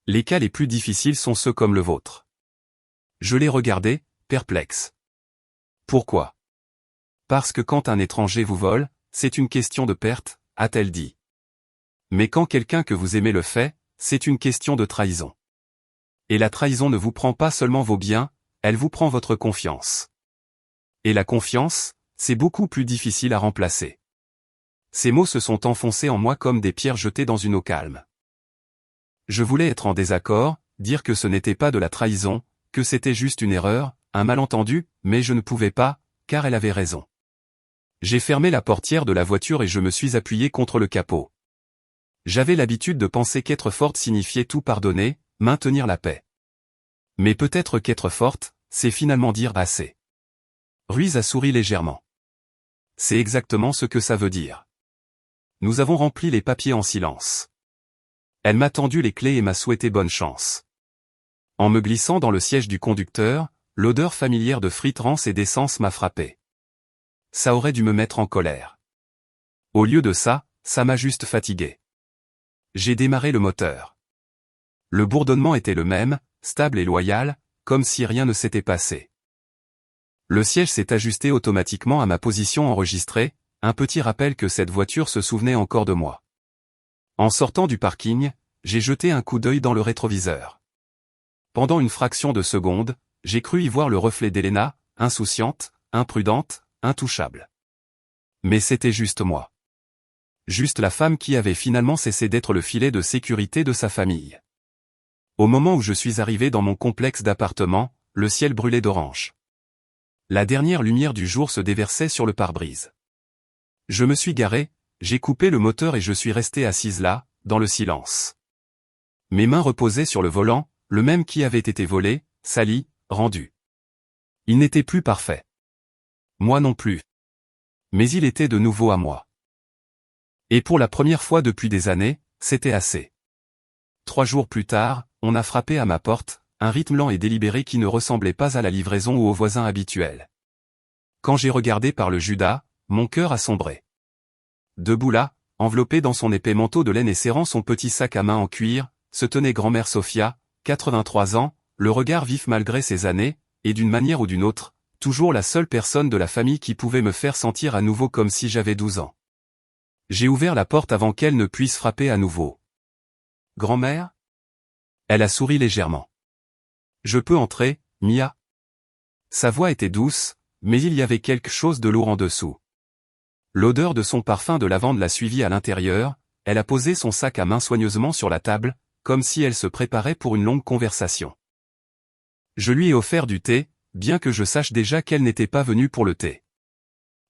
Les cas les plus difficiles sont ceux comme le vôtre. Je l'ai regardé, perplexe. Pourquoi? Parce que quand un étranger vous vole, c'est une question de perte, a-t-elle dit. Mais quand quelqu'un que vous aimez le fait, c'est une question de trahison. Et la trahison ne vous prend pas seulement vos biens, elle vous prend votre confiance. Et la confiance, c'est beaucoup plus difficile à remplacer. Ces mots se sont enfoncés en moi comme des pierres jetées dans une eau calme. Je voulais être en désaccord, dire que ce n'était pas de la trahison, que c'était juste une erreur, un malentendu, mais je ne pouvais pas, car elle avait raison. J'ai fermé la portière de la voiture et je me suis appuyé contre le capot. J'avais l'habitude de penser qu'être forte signifiait tout pardonner, maintenir la paix. Mais peut-être qu'être forte, c'est finalement dire assez. Ruiz a souri légèrement. C'est exactement ce que ça veut dire. Nous avons rempli les papiers en silence. Elle m'a tendu les clés et m'a souhaité bonne chance. En me glissant dans le siège du conducteur, l'odeur familière de frites rances et d'essence m'a frappé. Ça aurait dû me mettre en colère. Au lieu de ça, ça m'a juste fatigué. J'ai démarré le moteur. Le bourdonnement était le même, stable et loyal, comme si rien ne s'était passé. Le siège s'est ajusté automatiquement à ma position enregistrée, un petit rappel que cette voiture se souvenait encore de moi. En sortant du parking, j'ai jeté un coup d'œil dans le rétroviseur. Pendant une fraction de seconde, j'ai cru y voir le reflet d'Elena, insouciante, imprudente, intouchable. Mais c'était juste moi. Juste la femme qui avait finalement cessé d'être le filet de sécurité de sa famille. Au moment où je suis arrivé dans mon complexe d'appartements, le ciel brûlait d'orange. La dernière lumière du jour se déversait sur le pare-brise. Je me suis garé, j'ai coupé le moteur et je suis resté assise là, dans le silence. Mes mains reposaient sur le volant, le même qui avait été volé, sali, rendu. Il n'était plus parfait. Moi non plus. Mais il était de nouveau à moi. Et pour la première fois depuis des années, c'était assez. 3 jours plus tard, on a frappé à ma porte, un rythme lent et délibéré qui ne ressemblait pas à la livraison ou aux voisins habituels. Quand j'ai regardé par le Judas, mon cœur a sombré. Debout là, enveloppé dans son épais manteau de laine et serrant son petit sac à main en cuir, se tenait grand-mère Sophia, 83 ans, le regard vif malgré ses années, et d'une manière ou d'une autre, toujours la seule personne de la famille qui pouvait me faire sentir à nouveau comme si j'avais 12 ans. J'ai ouvert la porte avant qu'elle ne puisse frapper à nouveau. « Grand-mère » Elle a souri légèrement. « Je peux entrer, Mia ?» Sa voix était douce, mais il y avait quelque chose de lourd en dessous. L'odeur de son parfum de lavande l'a suivie à l'intérieur, elle a posé son sac à main soigneusement sur la table, comme si elle se préparait pour une longue conversation. Je lui ai offert du thé, bien que je sache déjà qu'elle n'était pas venue pour le thé.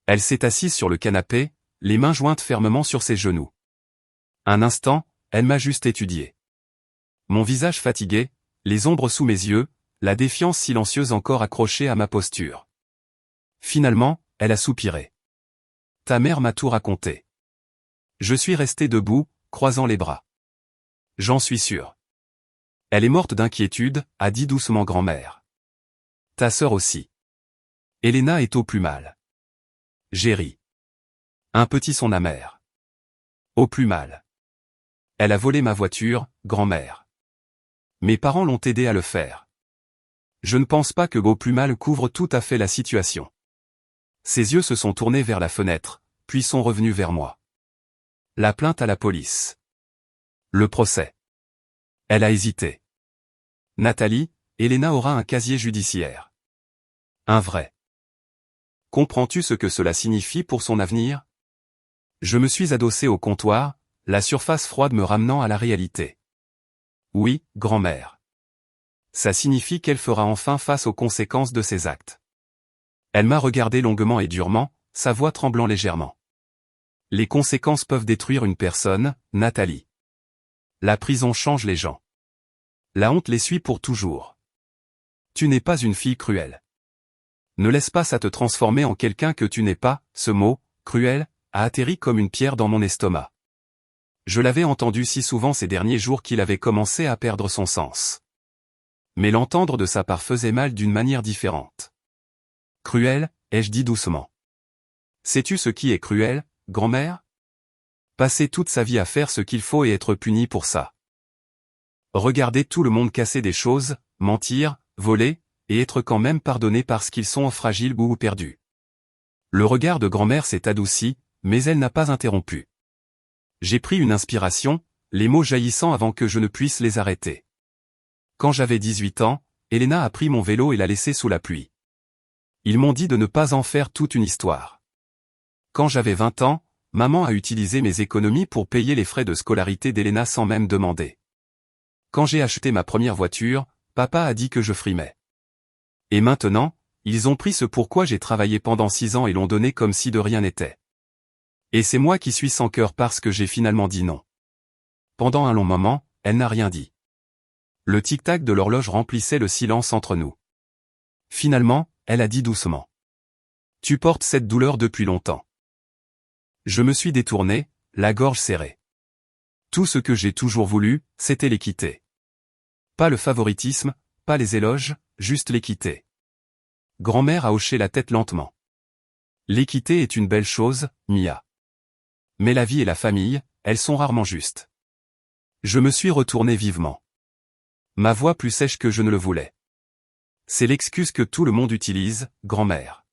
Elle s'est assise sur le canapé, les mains jointes fermement sur ses genoux. Un instant, elle m'a juste étudié. Mon visage fatigué, les ombres sous mes yeux, la défiance silencieuse encore accrochée à ma posture. Finalement, elle a soupiré. « Ta mère m'a tout raconté. » Je suis resté debout, croisant les bras. « J'en suis sûr. » Elle est morte d'inquiétude, a dit doucement grand-mère. « Ta sœur aussi. » Elena est au plus mal. J'ai ri. Un petit son amer. Au plus mal. Elle a volé ma voiture, grand-mère. Mes parents l'ont aidé à le faire. Je ne pense pas que Beau Plumal couvre tout à fait la situation. Ses yeux se sont tournés vers la fenêtre, puis sont revenus vers moi. La plainte à la police. Le procès. Elle a hésité. Nathalie, Elena aura un casier judiciaire. Un vrai. Comprends-tu ce que cela signifie pour son avenir? Je me suis adossé au comptoir, la surface froide me ramenant à la réalité. Oui, grand-mère. Ça signifie qu'elle fera enfin face aux conséquences de ses actes. Elle m'a regardé longuement et durement, sa voix tremblant légèrement. Les conséquences peuvent détruire une personne, Nathalie. La prison change les gens. La honte les suit pour toujours. Tu n'es pas une fille cruelle. Ne laisse pas ça te transformer en quelqu'un que tu n'es pas. Ce mot, cruel, a atterri comme une pierre dans mon estomac. Je l'avais entendu si souvent ces derniers jours qu'il avait commencé à perdre son sens. Mais l'entendre de sa part faisait mal d'une manière différente. Cruel, ai-je dit doucement. Sais-tu ce qui est cruel, grand-mère? Passer toute sa vie à faire ce qu'il faut et être puni pour ça. Regarder tout le monde casser des choses, mentir, voler, et être quand même pardonné parce qu'ils sont fragiles ou perdus. Le regard de grand-mère s'est adouci, mais elle n'a pas interrompu. J'ai pris une inspiration, les mots jaillissant avant que je ne puisse les arrêter. Quand j'avais 18 ans, Elena a pris mon vélo et l'a laissé sous la pluie. Ils m'ont dit de ne pas en faire toute une histoire. Quand j'avais 20 ans, maman a utilisé mes économies pour payer les frais de scolarité d'Elena sans même demander. Quand j'ai acheté ma première voiture, papa a dit que je frimais. Et maintenant, ils ont pris ce pourquoi j'ai travaillé pendant 6 ans et l'ont donné comme si de rien n'était. Et c'est moi qui suis sans cœur parce que j'ai finalement dit non. Pendant un long moment, elle n'a rien dit. Le tic-tac de l'horloge remplissait le silence entre nous. Finalement, elle a dit doucement. Tu portes cette douleur depuis longtemps. Je me suis détourné, la gorge serrée. Tout ce que j'ai toujours voulu, c'était l'équité. Pas le favoritisme, pas les éloges, juste l'équité. Grand-mère a hoché la tête lentement. L'équité est une belle chose, Mia. Mais la vie et la famille, elles sont rarement justes. Je me suis retourné vivement. Ma voix plus sèche que je ne le voulais. C'est l'excuse que tout le monde utilise, grand-mère.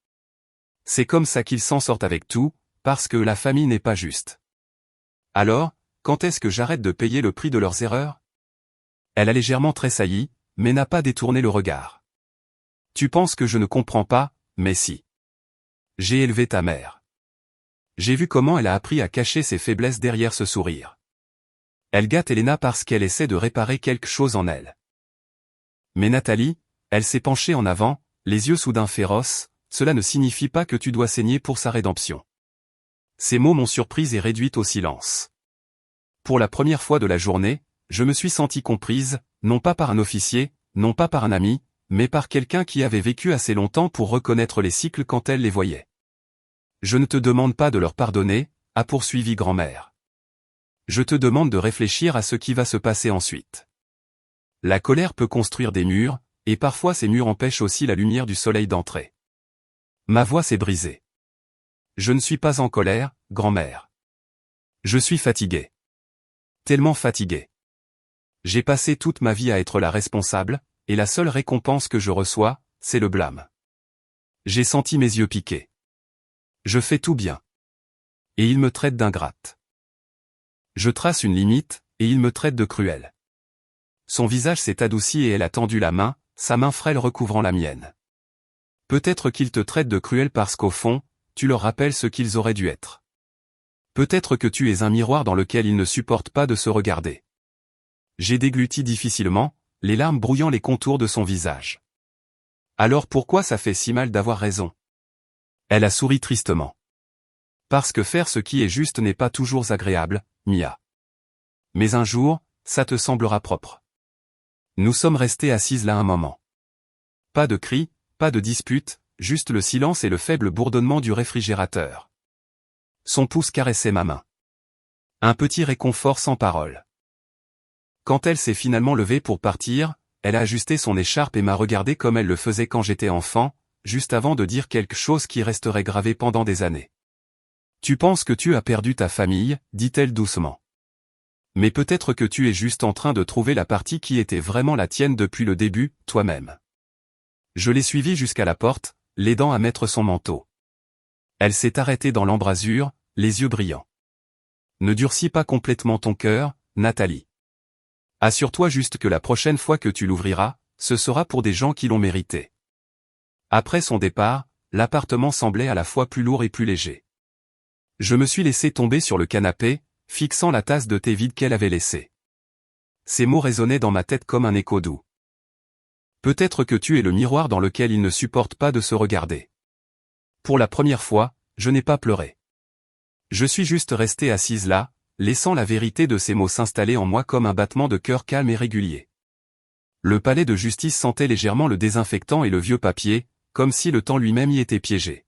C'est comme ça qu'ils s'en sortent avec tout, parce que la famille n'est pas juste. Alors, quand est-ce que j'arrête de payer le prix de leurs erreurs? Elle a légèrement tressailli, mais n'a pas détourné le regard. Tu penses que je ne comprends pas, mais si. J'ai élevé ta mère. J'ai vu comment elle a appris à cacher ses faiblesses derrière ce sourire. Elle gâte Elena parce qu'elle essaie de réparer quelque chose en elle. Mais Nathalie, elle s'est penchée en avant, les yeux soudain féroces, cela ne signifie pas que tu dois saigner pour sa rédemption. Ces mots m'ont surprise et réduite au silence. Pour la première fois de la journée, je me suis sentie comprise, non pas par un officier, non pas par un ami, mais par quelqu'un qui avait vécu assez longtemps pour reconnaître les cycles quand elle les voyait. Je ne te demande pas de leur pardonner, a poursuivi grand-mère. Je te demande de réfléchir à ce qui va se passer ensuite. La colère peut construire des murs, et parfois ces murs empêchent aussi la lumière du soleil d'entrer. Ma voix s'est brisée. Je ne suis pas en colère, grand-mère. Je suis fatigué. Tellement fatigué. J'ai passé toute ma vie à être la responsable, et la seule récompense que je reçois, c'est le blâme. J'ai senti mes yeux piquer. Je fais tout bien. Et il me traite d'ingrate. Je trace une limite, et il me traite de cruel. Son visage s'est adouci et elle a tendu la main, sa main frêle recouvrant la mienne. Peut-être qu'ils te traitent de cruel parce qu'au fond, tu leur rappelles ce qu'ils auraient dû être. Peut-être que tu es un miroir dans lequel ils ne supportent pas de se regarder. J'ai dégluti difficilement, les larmes brouillant les contours de son visage. Alors pourquoi ça fait si mal d'avoir raison? Elle a souri tristement. Parce que faire ce qui est juste n'est pas toujours agréable, Mia. Mais un jour, ça te semblera propre. Nous sommes restés assises là un moment. Pas de cris, pas de dispute, juste le silence et le faible bourdonnement du réfrigérateur. Son pouce caressait ma main. Un petit réconfort sans parole. Quand elle s'est finalement levée pour partir, elle a ajusté son écharpe et m'a regardé comme elle le faisait quand j'étais enfant, juste avant de dire quelque chose qui resterait gravé pendant des années. Tu penses que tu as perdu ta famille, dit-elle doucement. Mais peut-être que tu es juste en train de trouver la partie qui était vraiment la tienne depuis le début, toi-même. Je l'ai suivie jusqu'à la porte, l'aidant à mettre son manteau. Elle s'est arrêtée dans l'embrasure, les yeux brillants. Ne durcis pas complètement ton cœur, Nathalie. Assure-toi juste que la prochaine fois que tu l'ouvriras, ce sera pour des gens qui l'ont mérité. Après son départ, l'appartement semblait à la fois plus lourd et plus léger. Je me suis laissé tomber sur le canapé, fixant la tasse de thé vide qu'elle avait laissée. Ces mots résonnaient dans ma tête comme un écho doux. Peut-être que tu es le miroir dans lequel il ne supporte pas de se regarder. Pour la première fois, je n'ai pas pleuré. Je suis juste restée assise là, laissant la vérité de ces mots s'installer en moi comme un battement de cœur calme et régulier. Le palais de justice sentait légèrement le désinfectant et le vieux papier, comme si le temps lui-même y était piégé.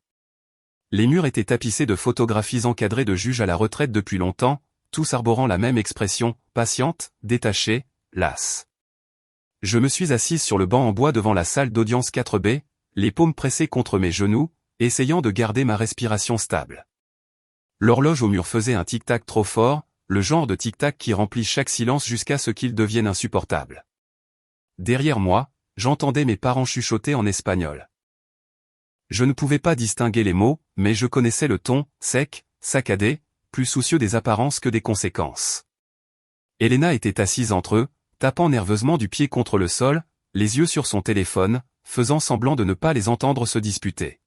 Les murs étaient tapissés de photographies encadrées de juges à la retraite depuis longtemps, tous arborant la même expression, patiente, détachée, lasse. Je me suis assise sur le banc en bois devant la salle d'audience 4B, les paumes pressées contre mes genoux, essayant de garder ma respiration stable. L'horloge au mur faisait un tic-tac trop fort, le genre de tic-tac qui remplit chaque silence jusqu'à ce qu'il devienne insupportable. Derrière moi, j'entendais mes parents chuchoter en espagnol. Je ne pouvais pas distinguer les mots, mais je connaissais le ton, sec, saccadé, plus soucieux des apparences que des conséquences. Elena était assise entre eux, tapant nerveusement du pied contre le sol, les yeux sur son téléphone, faisant semblant de ne pas les entendre se disputer.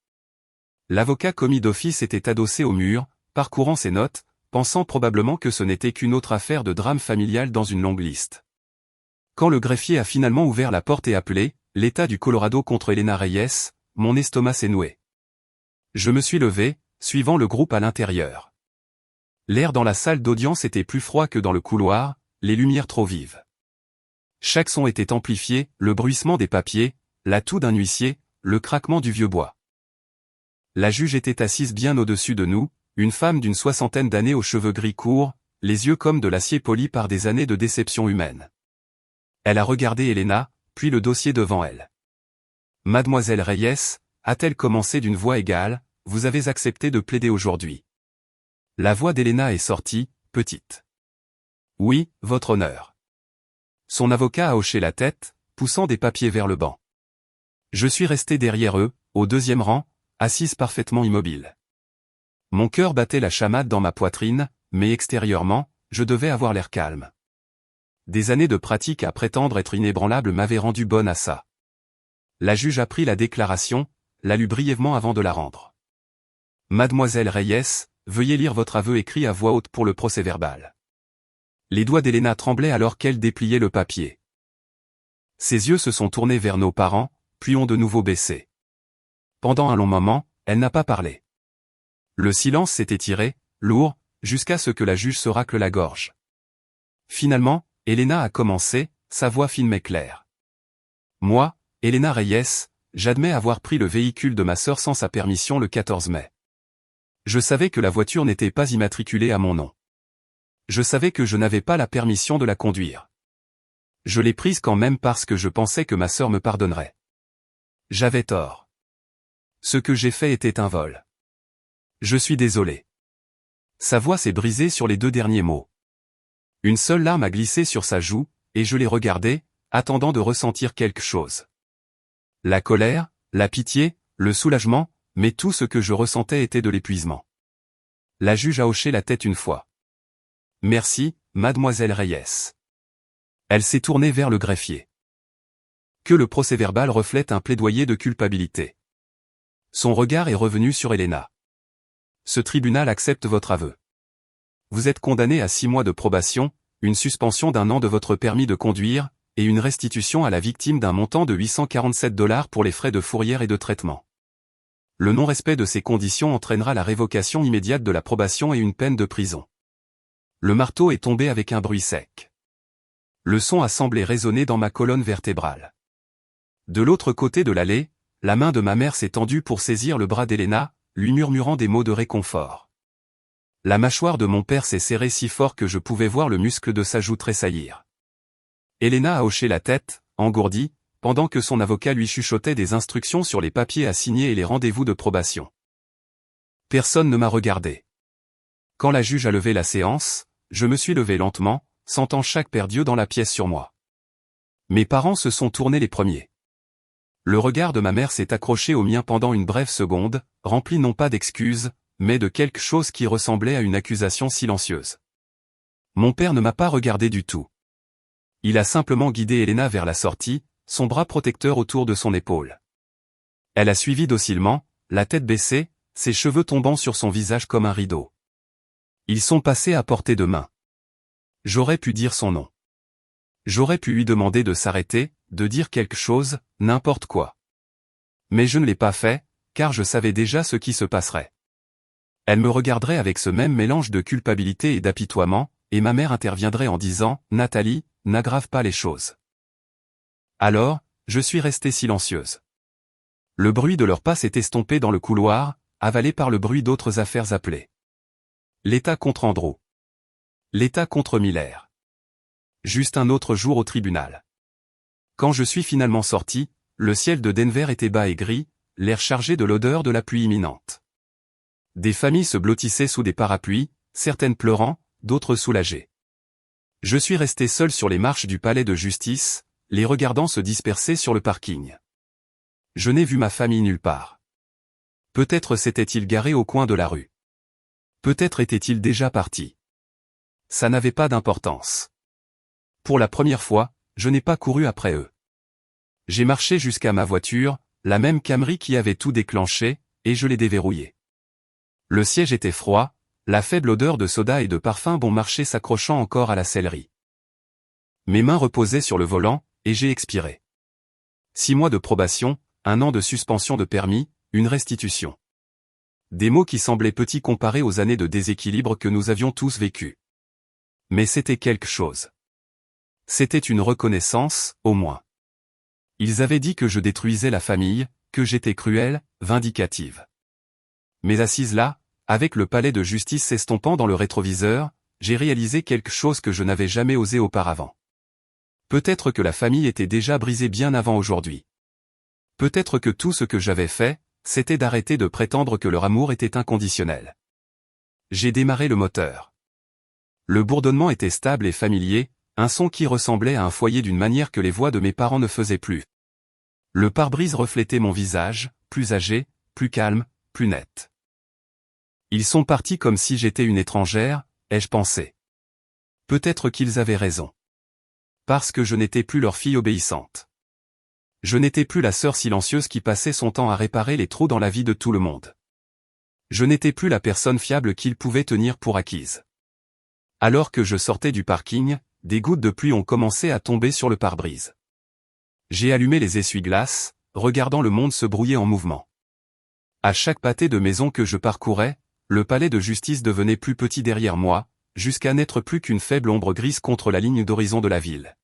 L'avocat commis d'office était adossé au mur, parcourant ses notes, pensant probablement que ce n'était qu'une autre affaire de drame familial dans une longue liste. Quand le greffier a finalement ouvert la porte et appelé « L'État du Colorado contre Elena Reyes », mon estomac s'est noué. Je me suis levé, suivant le groupe à l'intérieur. L'air dans la salle d'audience était plus froid que dans le couloir, les lumières trop vives. Chaque son était amplifié, le bruissement des papiers, la toux d'un huissier, le craquement du vieux bois. La juge était assise bien au-dessus de nous, une femme d'une 60aine d'années aux cheveux gris courts, les yeux comme de l'acier poli par des années de déception humaine. Elle a regardé Elena, puis le dossier devant elle. « Mademoiselle Reyes, a-t-elle commencé d'une voix égale, vous avez accepté de plaider aujourd'hui. » La voix d'Elena est sortie, petite. « Oui, votre honneur. » Son avocat a hoché la tête, poussant des papiers vers le banc. Je suis resté derrière eux, au deuxième rang, assise parfaitement immobile. Mon cœur battait la chamade dans ma poitrine, mais extérieurement, je devais avoir l'air calme. Des années de pratique à prétendre être inébranlable m'avaient rendu bonne à ça. La juge a pris la déclaration, la lut brièvement avant de la rendre. « Mademoiselle Reyes, veuillez lire votre aveu écrit à voix haute pour le procès-verbal. » Les doigts d'Elena tremblaient alors qu'elle dépliait le papier. Ses yeux se sont tournés vers nos parents, puis ont de nouveau baissé. Pendant un long moment, elle n'a pas parlé. Le silence s'est étiré, lourd, jusqu'à ce que la juge se racle la gorge. Finalement, Elena a commencé, sa voix fine mais claire. « Moi, Elena Reyes, j'admets avoir pris le véhicule de ma sœur sans sa permission le 14 mai. Je savais que la voiture n'était pas immatriculée à mon nom. Je savais que je n'avais pas la permission de la conduire. Je l'ai prise quand même parce que je pensais que ma sœur me pardonnerait. J'avais tort. Ce que j'ai fait était un vol. Je suis désolé. » Sa voix s'est brisée sur les deux derniers mots. Une seule larme a glissé sur sa joue, et je l'ai regardée, attendant de ressentir quelque chose. La colère, la pitié, le soulagement, mais tout ce que je ressentais était de l'épuisement. La juge a hoché la tête une fois. « Merci, mademoiselle Reyes. » Elle s'est tournée vers le greffier. Que le procès-verbal reflète un plaidoyer de culpabilité. Son regard est revenu sur Elena. Ce tribunal accepte votre aveu. Vous êtes condamné à 6 mois de probation, une suspension d'1 an de votre permis de conduire, et une restitution à la victime d'un montant de $847 pour les frais de fourrière et de traitement. Le non-respect de ces conditions entraînera la révocation immédiate de la probation et une peine de prison. Le marteau est tombé avec un bruit sec. Le son a semblé résonner dans ma colonne vertébrale. De l'autre côté de l'allée, la main de ma mère s'est tendue pour saisir le bras d'Elena, lui murmurant des mots de réconfort. La mâchoire de mon père s'est serrée si fort que je pouvais voir le muscle de sa joue tressaillir. Elena a hoché la tête, engourdie, pendant que son avocat lui chuchotait des instructions sur les papiers à signer et les rendez-vous de probation. Personne ne m'a regardé. Quand la juge a levé la séance, je me suis levé lentement, sentant chaque paire d'yeux dans la pièce sur moi. Mes parents se sont tournés les premiers. Le regard de ma mère s'est accroché au mien pendant une brève seconde, rempli non pas d'excuses, mais de quelque chose qui ressemblait à une accusation silencieuse. Mon père ne m'a pas regardé du tout. Il a simplement guidé Elena vers la sortie, son bras protecteur autour de son épaule. Elle a suivi docilement, la tête baissée, ses cheveux tombant sur son visage comme un rideau. Ils sont passés à portée de main. J'aurais pu dire son nom. J'aurais pu lui demander de s'arrêter, de dire quelque chose, n'importe quoi. Mais je ne l'ai pas fait, car je savais déjà ce qui se passerait. Elle me regarderait avec ce même mélange de culpabilité et d'apitoiement, et ma mère interviendrait en disant « Nathalie, n'aggrave pas les choses ». Alors, je suis restée silencieuse. Le bruit de leurs pas s'est estompé dans le couloir, avalé par le bruit d'autres affaires appelées. L'État contre Andrew. L'État contre Miller. Juste un autre jour au tribunal. Quand je suis finalement sorti, le ciel de Denver était bas et gris, l'air chargé de l'odeur de la pluie imminente. Des familles se blottissaient sous des parapluies, certaines pleurant, d'autres soulagées. Je suis resté seul sur les marches du palais de justice, les regardant se disperser sur le parking. Je n'ai vu ma famille nulle part. Peut-être s'étaient-ils garés au coin de la rue. Peut-être étaient-ils déjà partis. Ça n'avait pas d'importance. Pour la première fois, je n'ai pas couru après eux. J'ai marché jusqu'à ma voiture, la même Camry qui avait tout déclenché, et je l'ai déverrouillée. Le siège était froid, la faible odeur de soda et de parfum bon marché s'accrochant encore à la sellerie. Mes mains reposaient sur le volant, et j'ai expiré. 6 mois de probation, 1 an de suspension de permis, une restitution. Des mots qui semblaient petits comparés aux années de déséquilibre que nous avions tous vécues. Mais c'était quelque chose. C'était une reconnaissance, au moins. Ils avaient dit que je détruisais la famille, que j'étais cruelle, vindicative. Mais assise là, avec le palais de justice s'estompant dans le rétroviseur, j'ai réalisé quelque chose que je n'avais jamais osé auparavant. Peut-être que la famille était déjà brisée bien avant aujourd'hui. Peut-être que tout ce que j'avais fait, c'était d'arrêter de prétendre que leur amour était inconditionnel. J'ai démarré le moteur. Le bourdonnement était stable et familier, un son qui ressemblait à un foyer d'une manière que les voix de mes parents ne faisaient plus. Le pare-brise reflétait mon visage, plus âgé, plus calme, plus net. Ils sont partis comme si j'étais une étrangère, ai-je pensé. Peut-être qu'ils avaient raison. Parce que je n'étais plus leur fille obéissante. Je n'étais plus la sœur silencieuse qui passait son temps à réparer les trous dans la vie de tout le monde. Je n'étais plus la personne fiable qu'ils pouvaient tenir pour acquise. Alors que je sortais du parking, des gouttes de pluie ont commencé à tomber sur le pare-brise. J'ai allumé les essuie-glaces, regardant le monde se brouiller en mouvement. À chaque pâté de maison que je parcourais, le palais de justice devenait plus petit derrière moi, jusqu'à n'être plus qu'une faible ombre grise contre la ligne d'horizon de la ville.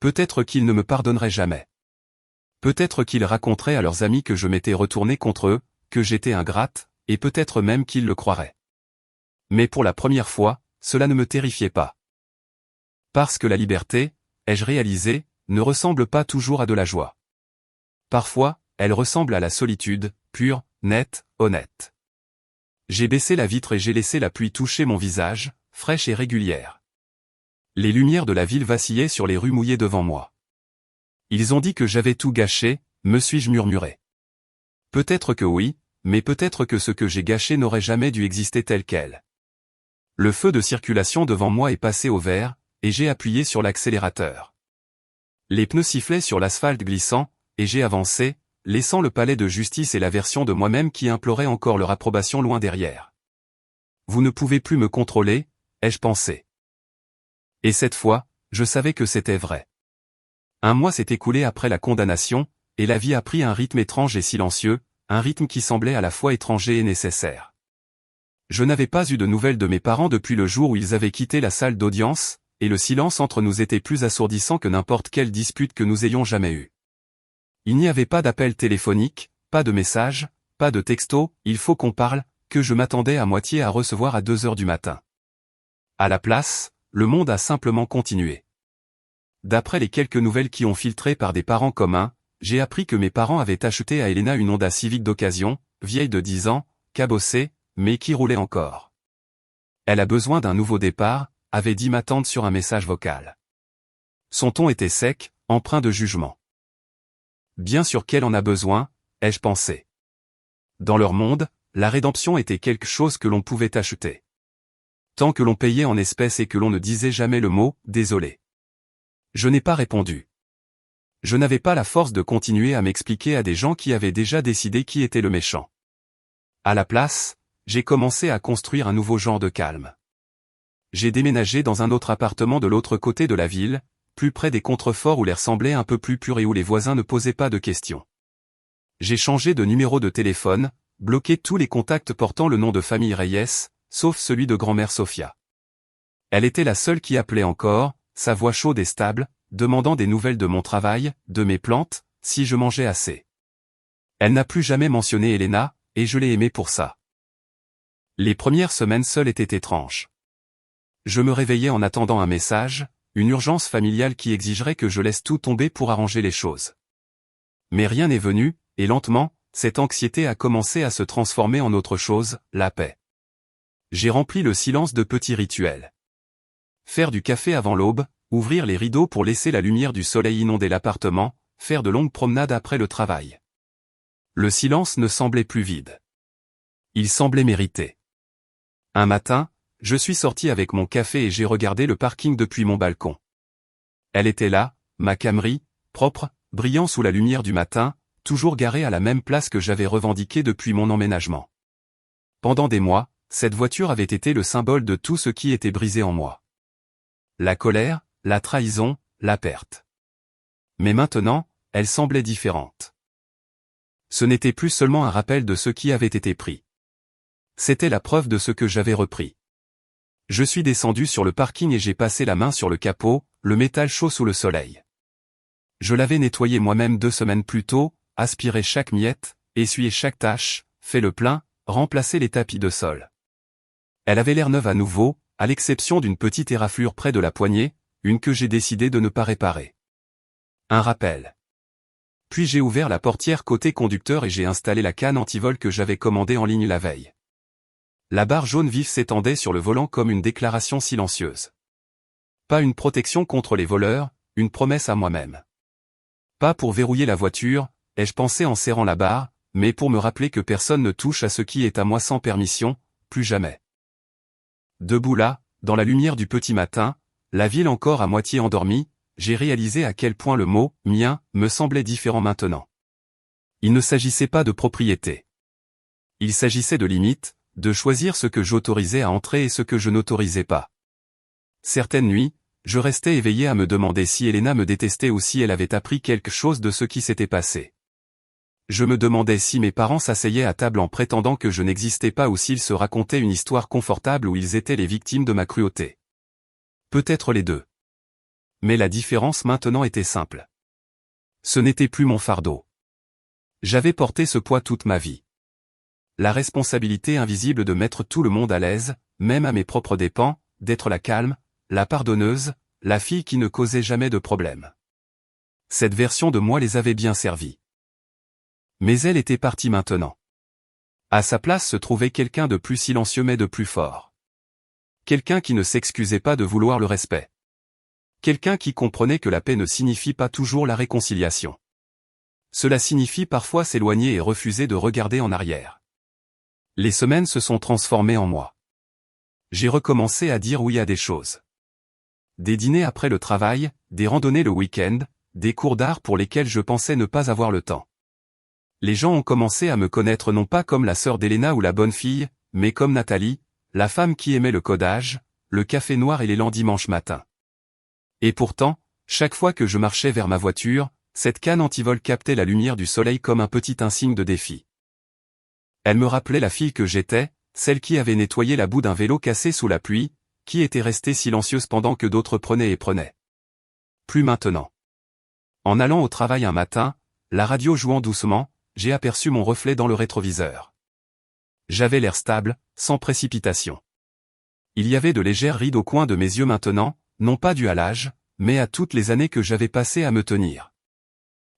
Peut-être qu'ils ne me pardonneraient jamais. Peut-être qu'ils raconteraient à leurs amis que je m'étais retourné contre eux, que j'étais ingrate, et peut-être même qu'ils le croiraient. Mais pour la première fois, cela ne me terrifiait pas. Parce que la liberté, ai-je réalisé, ne ressemble pas toujours à de la joie. Parfois, elle ressemble à la solitude, pure, nette, honnête. J'ai baissé la vitre et j'ai laissé la pluie toucher mon visage, fraîche et régulière. Les lumières de la ville vacillaient sur les rues mouillées devant moi. Ils ont dit que j'avais tout gâché, me suis-je murmuré. Peut-être que oui, mais peut-être que ce que j'ai gâché n'aurait jamais dû exister tel quel. Le feu de circulation devant moi est passé au vert, et j'ai appuyé sur l'accélérateur. Les pneus sifflaient sur l'asphalte glissant, et j'ai avancé, laissant le palais de justice et la version de moi-même qui implorait encore leur approbation loin derrière. Vous ne pouvez plus me contrôler, ai-je pensé. Et cette fois, je savais que c'était vrai. 1 mois s'est écoulé après la condamnation, et la vie a pris un rythme étrange et silencieux, un rythme qui semblait à la fois étranger et nécessaire. Je n'avais pas eu de nouvelles de mes parents depuis le jour où ils avaient quitté la salle d'audience, et le silence entre nous était plus assourdissant que n'importe quelle dispute que nous ayons jamais eue. Il n'y avait pas d'appel téléphonique, pas de message, pas de texto, il faut qu'on parle, que je m'attendais à moitié à recevoir à 2 heures du matin. À la place, le monde a simplement continué. D'après les quelques nouvelles qui ont filtré par des parents communs, j'ai appris que mes parents avaient acheté à Elena une Honda Civic d'occasion, vieille de 10 ans, cabossée, mais qui roulait encore. Elle a besoin d'un nouveau départ, avait dit ma tante sur un message vocal. Son ton était sec, empreint de jugement. Bien sûr qu'elle en a besoin, ai-je pensé. Dans leur monde, la rédemption était quelque chose que l'on pouvait acheter. Tant que l'on payait en espèces et que l'on ne disait jamais le mot « désolé ». Je n'ai pas répondu. Je n'avais pas la force de continuer à m'expliquer à des gens qui avaient déjà décidé qui était le méchant. À la place, j'ai commencé à construire un nouveau genre de calme. J'ai déménagé dans un autre appartement de l'autre côté de la ville, plus près des contreforts où l'air semblait un peu plus pur et où les voisins ne posaient pas de questions. J'ai changé de numéro de téléphone, bloqué tous les contacts portant le nom de famille Reyes, sauf celui de grand-mère Sofia. Elle était la seule qui appelait encore, sa voix chaude et stable, demandant des nouvelles de mon travail, de mes plantes, si je mangeais assez. Elle n'a plus jamais mentionné Elena, et je l'ai aimée pour ça. Les premières semaines seules étaient étranges. Je me réveillais en attendant un message, une urgence familiale qui exigerait que je laisse tout tomber pour arranger les choses. Mais rien n'est venu, et lentement, cette anxiété a commencé à se transformer en autre chose, la paix. J'ai rempli le silence de petits rituels. Faire du café avant l'aube, ouvrir les rideaux pour laisser la lumière du soleil inonder l'appartement, faire de longues promenades après le travail. Le silence ne semblait plus vide. Il semblait mérité. Un matin, je suis sorti avec mon café et j'ai regardé le parking depuis mon balcon. Elle était là, ma Camry, propre, brillant sous la lumière du matin, toujours garée à la même place que j'avais revendiquée depuis mon emménagement. Pendant des mois, cette voiture avait été le symbole de tout ce qui était brisé en moi. La colère, la trahison, la perte. Mais maintenant, elle semblait différente. Ce n'était plus seulement un rappel de ce qui avait été pris. C'était la preuve de ce que j'avais repris. Je suis descendu sur le parking et j'ai passé la main sur le capot, le métal chaud sous le soleil. Je l'avais nettoyé moi-même 2 semaines plus tôt, aspiré chaque miette, essuyé chaque tache, fait le plein, remplacé les tapis de sol. Elle avait l'air neuve à nouveau, à l'exception d'une petite éraflure près de la poignée, une que j'ai décidé de ne pas réparer. Un rappel. Puis j'ai ouvert la portière côté conducteur et j'ai installé la canne anti-vol que j'avais commandée en ligne la veille. La barre jaune vive s'étendait sur le volant comme une déclaration silencieuse. Pas une protection contre les voleurs, une promesse à moi-même. Pas pour verrouiller la voiture, ai-je pensé en serrant la barre, mais pour me rappeler que personne ne touche à ce qui est à moi sans permission, plus jamais. Debout là, dans la lumière du petit matin, la ville encore à moitié endormie, j'ai réalisé à quel point le mot « mien » me semblait différent maintenant. Il ne s'agissait pas de propriété. Il s'agissait de limites, de choisir ce que j'autorisais à entrer et ce que je n'autorisais pas. Certaines nuits, je restais éveillé à me demander si Elena me détestait ou si elle avait appris quelque chose de ce qui s'était passé. Je me demandais si mes parents s'asseyaient à table en prétendant que je n'existais pas ou s'ils se racontaient une histoire confortable où ils étaient les victimes de ma cruauté. Peut-être les deux. Mais la différence maintenant était simple. Ce n'était plus mon fardeau. J'avais porté ce poids toute ma vie. La responsabilité invisible de mettre tout le monde à l'aise, même à mes propres dépens, d'être la calme, la pardonneuse, la fille qui ne causait jamais de problème. Cette version de moi les avait bien servis. Mais elle était partie maintenant. À sa place se trouvait quelqu'un de plus silencieux mais de plus fort. Quelqu'un qui ne s'excusait pas de vouloir le respect. Quelqu'un qui comprenait que la paix ne signifie pas toujours la réconciliation. Cela signifie parfois s'éloigner et refuser de regarder en arrière. Les semaines se sont transformées en mois. J'ai recommencé à dire oui à des choses. Des dîners après le travail, des randonnées le week-end, des cours d'art pour lesquels je pensais ne pas avoir le temps. Les gens ont commencé à me connaître non pas comme la sœur d'Elena ou la bonne fille, mais comme Nathalie, la femme qui aimait le codage, le café noir et l'élan dimanche matin. Et pourtant, chaque fois que je marchais vers ma voiture, cette canne anti-vol captait la lumière du soleil comme un petit insigne de défi. Elle me rappelait la fille que j'étais, celle qui avait nettoyé la boue d'un vélo cassé sous la pluie, qui était restée silencieuse pendant que d'autres prenaient et prenaient. Plus maintenant. En allant au travail un matin, la radio jouant doucement, j'ai aperçu mon reflet dans le rétroviseur. J'avais l'air stable, sans précipitation. Il y avait de légères rides au coin de mes yeux maintenant, non pas dû à l'âge, mais à toutes les années que j'avais passées à me tenir.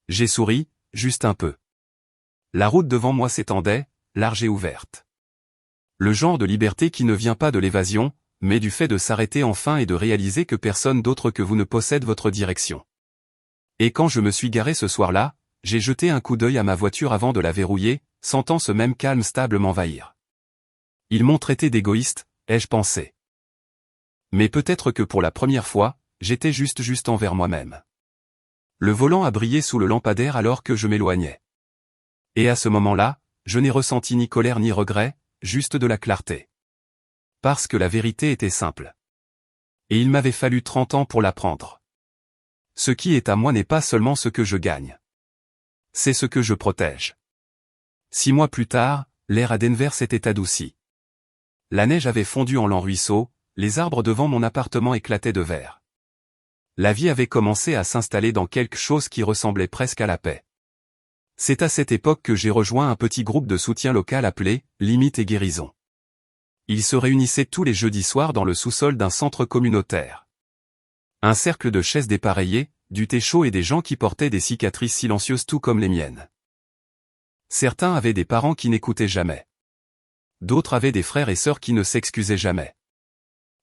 J'ai souri, juste un peu. La route devant moi s'étendait, large et ouverte. Le genre de liberté qui ne vient pas de l'évasion, mais du fait de s'arrêter enfin et de réaliser que personne d'autre que vous ne possède votre direction. Et quand je me suis garé ce soir-là, j'ai jeté un coup d'œil à ma voiture avant de la verrouiller, sentant ce même calme stable m'envahir. Ils m'ont traité d'égoïste, ai-je pensé. Mais peut-être que pour la première fois, j'étais juste envers moi-même. Le volant a brillé sous le lampadaire alors que je m'éloignais. Et à ce moment-là, je n'ai ressenti ni colère ni regret, juste de la clarté. Parce que la vérité était simple. Et il m'avait fallu 30 ans pour l'apprendre. Ce qui est à moi n'est pas seulement ce que je gagne. C'est ce que je protège. 6 mois plus tard, l'air à Denver s'était adouci. La neige avait fondu en lents ruisseaux, les arbres devant mon appartement éclataient de vert. La vie avait commencé à s'installer dans quelque chose qui ressemblait presque à la paix. C'est à cette époque que j'ai rejoint un petit groupe de soutien local appelé « Limite et Guérison ». Ils se réunissaient tous les jeudis soirs dans le sous-sol d'un centre communautaire. Un cercle de chaises dépareillées, du thé chaud et des gens qui portaient des cicatrices silencieuses tout comme les miennes. Certains avaient des parents qui n'écoutaient jamais. D'autres avaient des frères et sœurs qui ne s'excusaient jamais.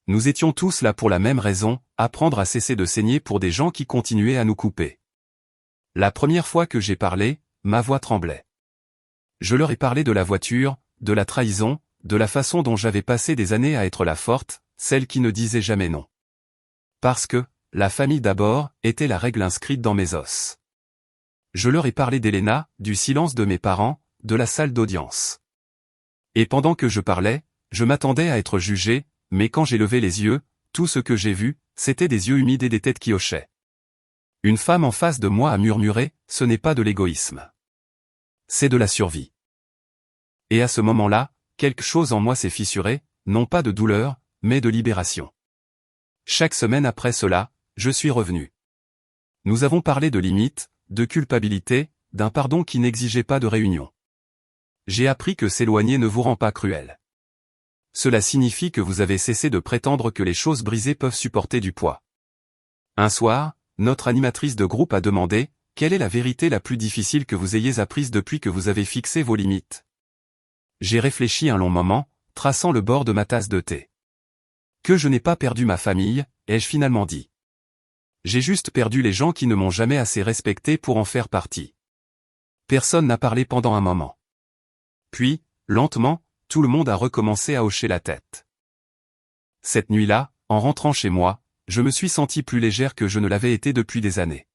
Nous étions tous là pour la même raison, apprendre à cesser de saigner pour des gens qui continuaient à nous couper. La première fois que j'ai parlé, ma voix tremblait. Je leur ai parlé de la voiture, de la trahison, de la façon dont j'avais passé des années à être la forte, celle qui ne disait jamais non. Parce que, la famille d'abord, était la règle inscrite dans mes os. Je leur ai parlé d'Elena, du silence de mes parents, de la salle d'audience. Et pendant que je parlais, je m'attendais à être jugé, mais quand j'ai levé les yeux, tout ce que j'ai vu, c'était des yeux humides et des têtes qui hochaient. Une femme en face de moi a murmuré, ce n'est pas de l'égoïsme. C'est de la survie. Et à ce moment-là, quelque chose en moi s'est fissuré, non pas de douleur, mais de libération. Chaque semaine après cela, je suis revenu. Nous avons parlé de limites, de culpabilité, d'un pardon qui n'exigeait pas de réunion. J'ai appris que s'éloigner ne vous rend pas cruel. Cela signifie que vous avez cessé de prétendre que les choses brisées peuvent supporter du poids. Un soir, notre animatrice de groupe a demandé, quelle est la vérité la plus difficile que vous ayez apprise depuis que vous avez fixé vos limites? J'ai réfléchi un long moment, traçant le bord de ma tasse de thé. Que je n'ai pas perdu ma famille, ai-je finalement dit. J'ai juste perdu les gens qui ne m'ont jamais assez respecté pour en faire partie. Personne n'a parlé pendant un moment. Puis, lentement, tout le monde a recommencé à hocher la tête. Cette nuit-là, en rentrant chez moi, je me suis senti plus légère que je ne l'avais été depuis des années.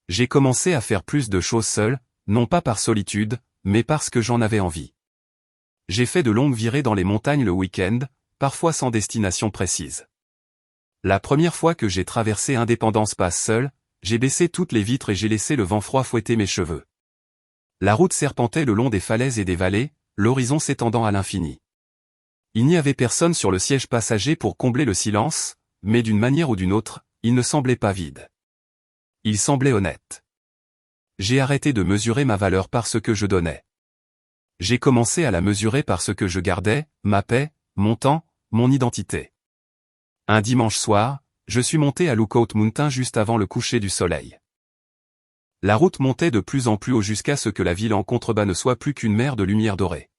J'ai commencé à faire plus de choses seul, non pas par solitude, mais parce que j'en avais envie. J'ai fait de longues virées dans les montagnes le week-end, parfois sans destination précise. La première fois que j'ai traversé Independence Pass seul, j'ai baissé toutes les vitres et j'ai laissé le vent froid fouetter mes cheveux. La route serpentait le long des falaises et des vallées, l'horizon s'étendant à l'infini. Il n'y avait personne sur le siège passager pour combler le silence, mais d'une manière ou d'une autre, il ne semblait pas vide. Il semblait honnête. J'ai arrêté de mesurer ma valeur par ce que je donnais. J'ai commencé à la mesurer par ce que je gardais, ma paix, mon temps, mon identité. Un dimanche soir, je suis monté à Lookout Mountain juste avant le coucher du soleil. La route montait de plus en plus haut jusqu'à ce que la ville en contrebas ne soit plus qu'une mer de lumière dorée.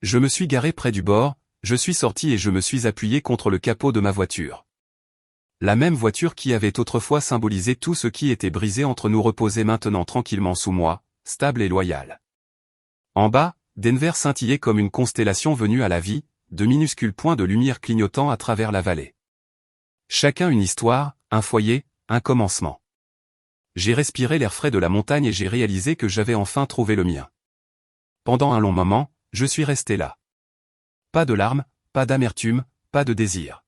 Je me suis garé près du bord, je suis sorti et je me suis appuyé contre le capot de ma voiture. La même voiture qui avait autrefois symbolisé tout ce qui était brisé entre nous reposait maintenant tranquillement sous moi, stable et loyale. En bas, Denver scintillait comme une constellation venue à la vie, de minuscules points de lumière clignotant à travers la vallée. Chacun une histoire, un foyer, un commencement. J'ai respiré l'air frais de la montagne et j'ai réalisé que j'avais enfin trouvé le mien. Pendant un long moment, je suis resté là. Pas de larmes, pas d'amertume, pas de désir.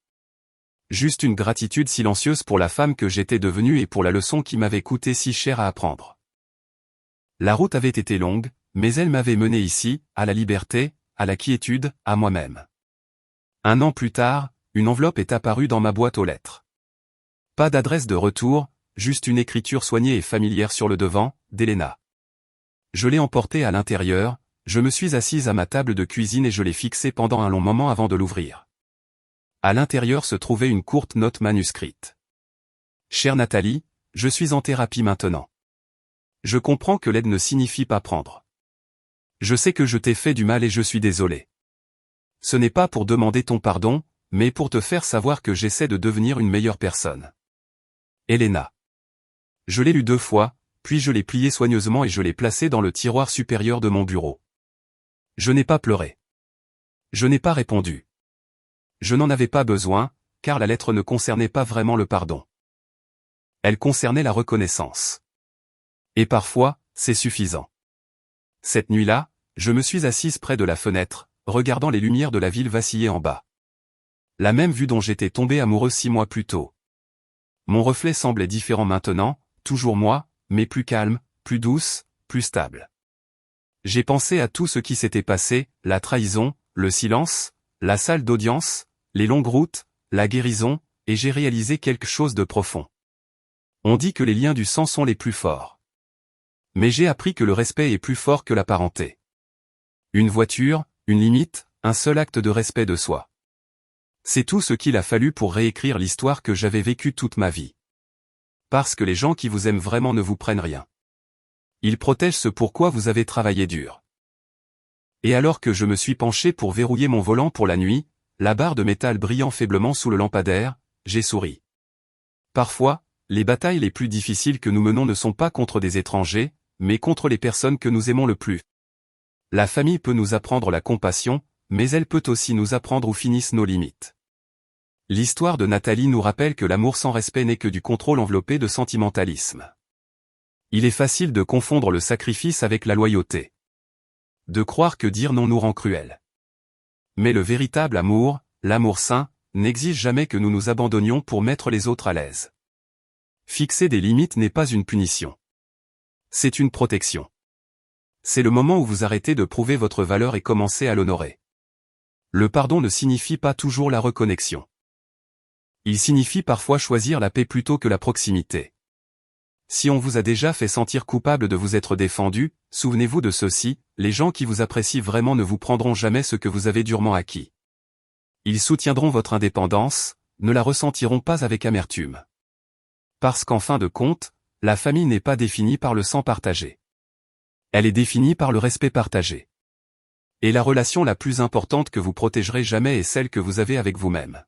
Juste une gratitude silencieuse pour la femme que j'étais devenue et pour la leçon qui m'avait coûté si cher à apprendre. La route avait été longue, mais elle m'avait mené ici, à la liberté, à la quiétude, à moi-même. 1 an plus tard, une enveloppe est apparue dans ma boîte aux lettres. Pas d'adresse de retour, juste une écriture soignée et familière sur le devant, d'Elena. Je l'ai emportée à l'intérieur, je me suis assise à ma table de cuisine et je l'ai fixée pendant un long moment avant de l'ouvrir. À l'intérieur se trouvait une courte note manuscrite. Chère Nathalie, je suis en thérapie maintenant. Je comprends que l'aide ne signifie pas prendre. Je sais que je t'ai fait du mal et je suis désolé. Ce n'est pas pour demander ton pardon, mais pour te faire savoir que j'essaie de devenir une meilleure personne. Elena. Je l'ai lu 2 fois, puis je l'ai plié soigneusement et je l'ai placé dans le tiroir supérieur de mon bureau. Je n'ai pas pleuré. Je n'ai pas répondu. Je n'en avais pas besoin, car la lettre ne concernait pas vraiment le pardon. Elle concernait la reconnaissance. Et parfois, c'est suffisant. Cette nuit-là, je me suis assise près de la fenêtre, regardant les lumières de la ville vaciller en bas. La même vue dont j'étais tombé amoureux 6 mois plus tôt. Mon reflet semblait différent maintenant, toujours moi, mais plus calme, plus douce, plus stable. J'ai pensé à tout ce qui s'était passé, la trahison, le silence, la salle d'audience, les longues routes, la guérison, et j'ai réalisé quelque chose de profond. On dit que les liens du sang sont les plus forts. Mais j'ai appris que le respect est plus fort que la parenté. Une voiture, une limite, un seul acte de respect de soi. C'est tout ce qu'il a fallu pour réécrire l'histoire que j'avais vécue toute ma vie. Parce que les gens qui vous aiment vraiment ne vous prennent rien. Ils protègent ce pourquoi vous avez travaillé dur. Et alors que je me suis penché pour verrouiller mon volant pour la nuit, la barre de métal brillant faiblement sous le lampadaire, j'ai souri. Parfois, les batailles les plus difficiles que nous menons ne sont pas contre des étrangers, mais contre les personnes que nous aimons le plus. La famille peut nous apprendre la compassion, mais elle peut aussi nous apprendre où finissent nos limites. L'histoire de Nathalie nous rappelle que l'amour sans respect n'est que du contrôle enveloppé de sentimentalisme. Il est facile de confondre le sacrifice avec la loyauté. De croire que dire non nous rend cruels. Mais le véritable amour, l'amour sain, n'exige jamais que nous nous abandonnions pour mettre les autres à l'aise. Fixer des limites n'est pas une punition. C'est une protection. C'est le moment où vous arrêtez de prouver votre valeur et commencez à l'honorer. Le pardon ne signifie pas toujours la reconnexion. Il signifie parfois choisir la paix plutôt que la proximité. Si on vous a déjà fait sentir coupable de vous être défendu, souvenez-vous de ceci, les gens qui vous apprécient vraiment ne vous prendront jamais ce que vous avez durement acquis. Ils soutiendront votre indépendance, ne la ressentiront pas avec amertume. Parce qu'en fin de compte, la famille n'est pas définie par le sang partagé. Elle est définie par le respect partagé. Et la relation la plus importante que vous protégerez jamais est celle que vous avez avec vous-même.